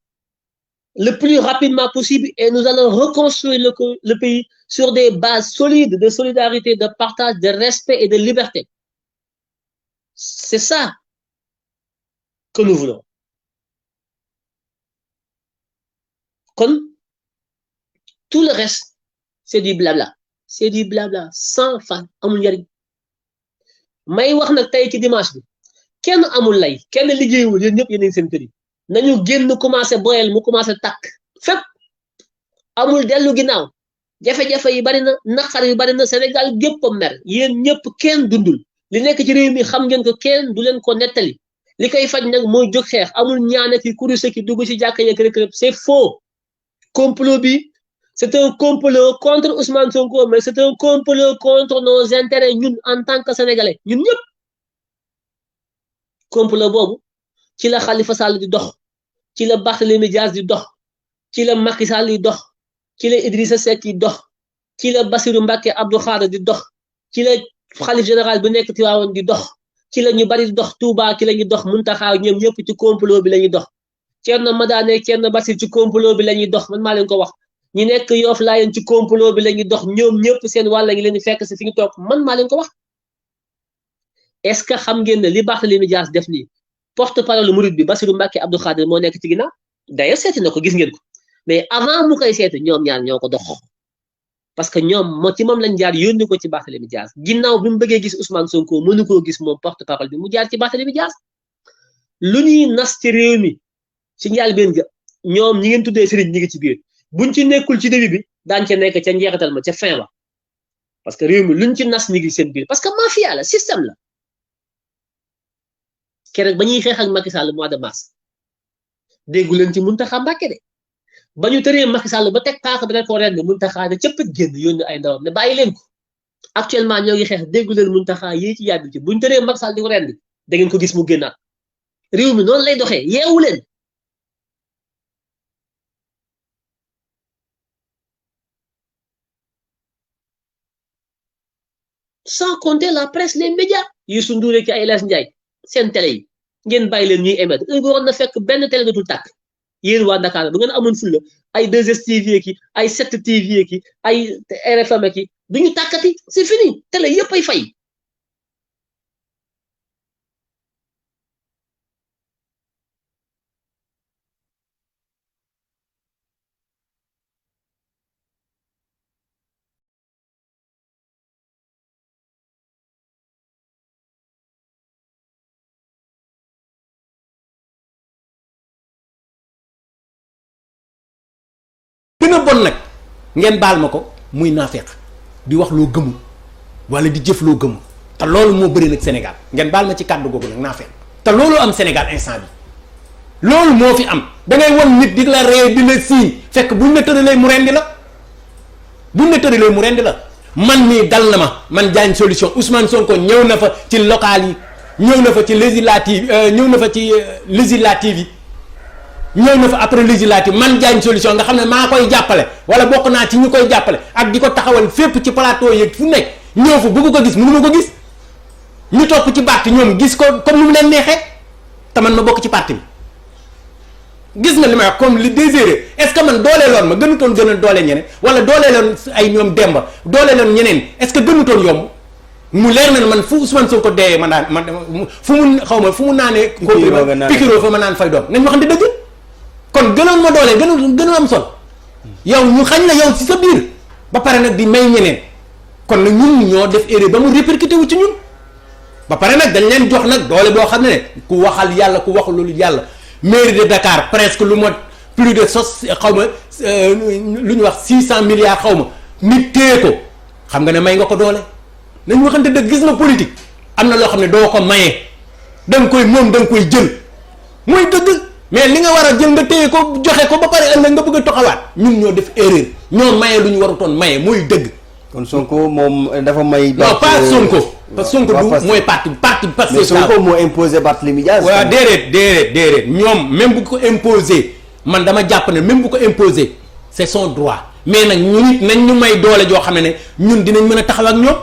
le plus rapidement possible et nous allons reconstruire le pays sur des bases solides de solidarité, de partage, de respect et de liberté. C'est ça que nous voulons. Comme tout le reste, c'est du blabla. C'est du blabla, sans fin. Amul njariñ may wax nag tey ci dimanche bi kenn amul lay kenn liggéeyul yéen ñëpp yéen seen kër yi nañu génn commencé boyal mu commencé takk fépp amul dellu ginnaaw jafe-jafe yi bari na naqar yi bari na Sénégal gépp a mer yéen ñëpp kenn dundul li nekk ci réew mi xam ngeen ko kenn du leen ko nettali li koy faj nag mooy jóg xeex amul ñaane ki kuruse ki dugg ci jàkka yeeg rek c'est faux complot bi c'est un complot contre Ousmane Sonko mais c'est un complot contre nos intérêts ñun en tant que sénégalais ñun ñëpp complot boobu ci la Khalifa Sall di dox ci la Barthélémy Dias di dox ci la Macky Sall di dox ci la Idrissa Seck di dox ci la Bassirou Mbacké Abdou Khadre di dox ci la xalif général bu nekk Tivaouane di dox ci la ñu bari di dox Touba ci la ñuy dox Mountakha ñoom ñëpp ci complot bi la ñuy dox Thierno Madane Thierno Bassir ci complot bi la ñuy dox man maa leen ko wax ñi nekk Yoff Layeen ci complot bi la ñuy dox ñoom ñëpp seen wàll ngi leen di fekk si fi ñu toog man maa leen ko wax est-ce que xam ngeen ne li Barthélémy Dias def nii porte-parole murid bi Bassirou Mbacké Abdou Khadre moo nekk ci ginnaaw d'ailleurs seeti na ko gis ngeen ko mais avant mu koy seeti ñoom ñaar ñoo ko dox parce que ñoom moo ci moom lañ jaar yónni ko ci Barthélémy Dias ginnaaw bi mu bëggee gis Ousmane Sonko mënu koo gis moom porte-parole bi mu jaar ci Barthélémy Dias lu ñuy nas ci réew mi ci njëlbéen ga ñoom ñi ngeen tuddee sëriñ ñi ngi ci biir buñ ci nekkul ci début bi daañu ca nekk ca njeexital ma ca fin ba parce que réew mi luñ ci nas ñi ngi seen biir parce que mafia la système la keroog ba ñuy xeex ak Macky Sall mois de mars déggu leen ci Mountakha Mbacké de ba ñu tëree Macky Sall ba teg paaka bi rek ko ren Mountakha de cëpp génn yónni ay ndawam ne bàyyi leen ko actuellement ñoo ngi xeex déggu leen Mountakha yii ci yàgg ci buñ tëree Macky Sall di ko ren da ngeen ko gis mu génnaat réew mi noonu lay doxee yeewu leen. sans compter la presse les médias Youssou Ndour ak ay El Hadj Ndiaye seen télé yi ngeen bàyyi leen ñuy émettre heure bi war na fekk benn télé dootul tàkk yéen waa Dakar bu ngeen amoon fulla ay 2STV ki ay 7TV ki ay RFM ki duñu tàkkati c'est fini télé yëpp ay fay. gën a bon nag ngeen baal ma ko muy naafeq di wax loo gëmul wala di jëf loo gëmul te loolu moo bëri nag Sénégal ngeen baal ma ci kàddu googu nag naafeq te loolu am Sénégal instant bi loolu moo fi am da ngay won nit di la ree di la siin fekk buñ la tëralee mu rendi la buñ la tëralee mu rendi la man mii dal na ma man Diagne Solution Ousmane Sonko ñëw na fa ci local yi ñëw na fa ci législative ñëw na fa ci législative yi ñëw na fa après législative man Diagne Solution nga xam ne maa koy jàppale wala bokk naa ci ñu koy jàppale ak di ko taxawal fépp ci plateau yeeg fu nekk ñëw fa bëgg ko gis mënu ma ko gis ñu topp ci parti ñoom gis ko comme ni mu leen neexee te man ma bokk ci parti bi gis nga li may wax comme li désiré est-ce que man dooleeloon ma gënutoon gën a doole ñeneen wala dooleeloon ay ñoom Demba dooleeloon ñeneen est-ce que gënutoon yomb mu leer na ne man fu Ousmane Sonko dee ma naan man fu mu xaw ma fu mu naanee comprimé pikiroo fa ma naan fay doom nañ waxante dëgg kon gënoon ma doole gënoon am sol yow ñu xañ la yow ci sa biir ba pare nag di may ñeneen kon nag ñun ñoo def erreur ba mu répercuté wu ci ñun ba pare nag dañ leen jox nag doole boo xam ne ku waxal yàlla ku waxul loolu yàlla mairie de Dakar presque lu mot plus de xaw ma lu ñu wax 600 milliards xaw ma nit téye ko xam nga ne may nga ko doole nañ waxante dëgg gis nga politique am na loo xam ne doo ko mayee da nga koy moom da nga koy jël mooy dëgg mais li nga war a jël nga téye ko joxe ko ba pare ëllëg nga bëgg a toxawaat ñun ñoo def erreur ñoo maye lu ñu warutoon maye mooy dëgg. kon Sonko moom dafa may. non pas Sonko. parce que Sonko du mooy parti parce que. mais Sonko moo imposé Barthélémy Dias. waaw déedéet ñoom même bu ko imposé man dama jàpp ne même bu ko imposé c'est son droit mais nag ñun it nañ ñu may doole joo xam ne ñun dinañ mën a taxaw ak ñoom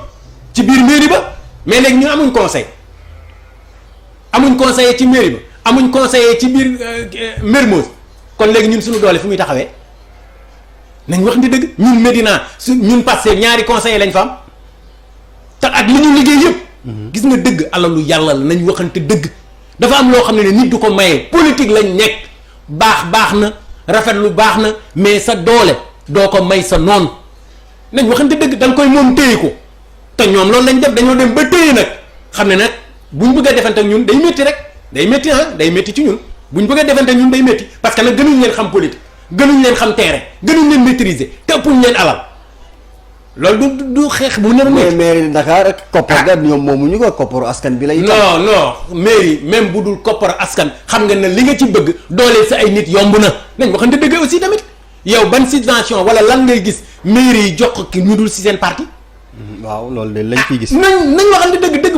ci biir mairie ba mais léegi ñun amuñ conseil ci mairie ba amuñ conseiller ci biir Mermoz kon léegi ñun suñu doole fu muy taxawee nañ wax ndi dëgg ñun Médina ñun passé ñaari conseiller lañ fa am te ak li ñu liggéey yëpp. gis nga dëgg alalu yàlla la nañ waxante dëgg dafa am loo xam ne nit du ko maye politique lañ nekk baax na rafet lu baax na mais sa doole doo ko may sa noonu nañ waxante dëgg da nga koy moom téye ko te ñoom loolu lañ def dañoo dem ba téye nag xam ne nag buñ bëgg a defante ñun day métti rek day métti ci ñun buñ bëgg a defante ñun day métti parce que nag gënuñ leen xam politique gënuñ leen xam terrain gënuñ leen maîtriser te ëppuñ leen alal loolu du xeex bu nar a métti. mais mairie Dakar ak koppar ga ñoom moomuñu ko kopparu askan bi lay. non mairie même bu dul kopparu askan xam nga ne li nga ci bëgg dooleel sa ay nit yomb na nañ waxante dëgg aussi tamit yow ban subvention wala lan ngay gis mairie yi jox ki ñu dul si seen parti. waaw loolu de lañ ciy gis. nañ waxante dëgg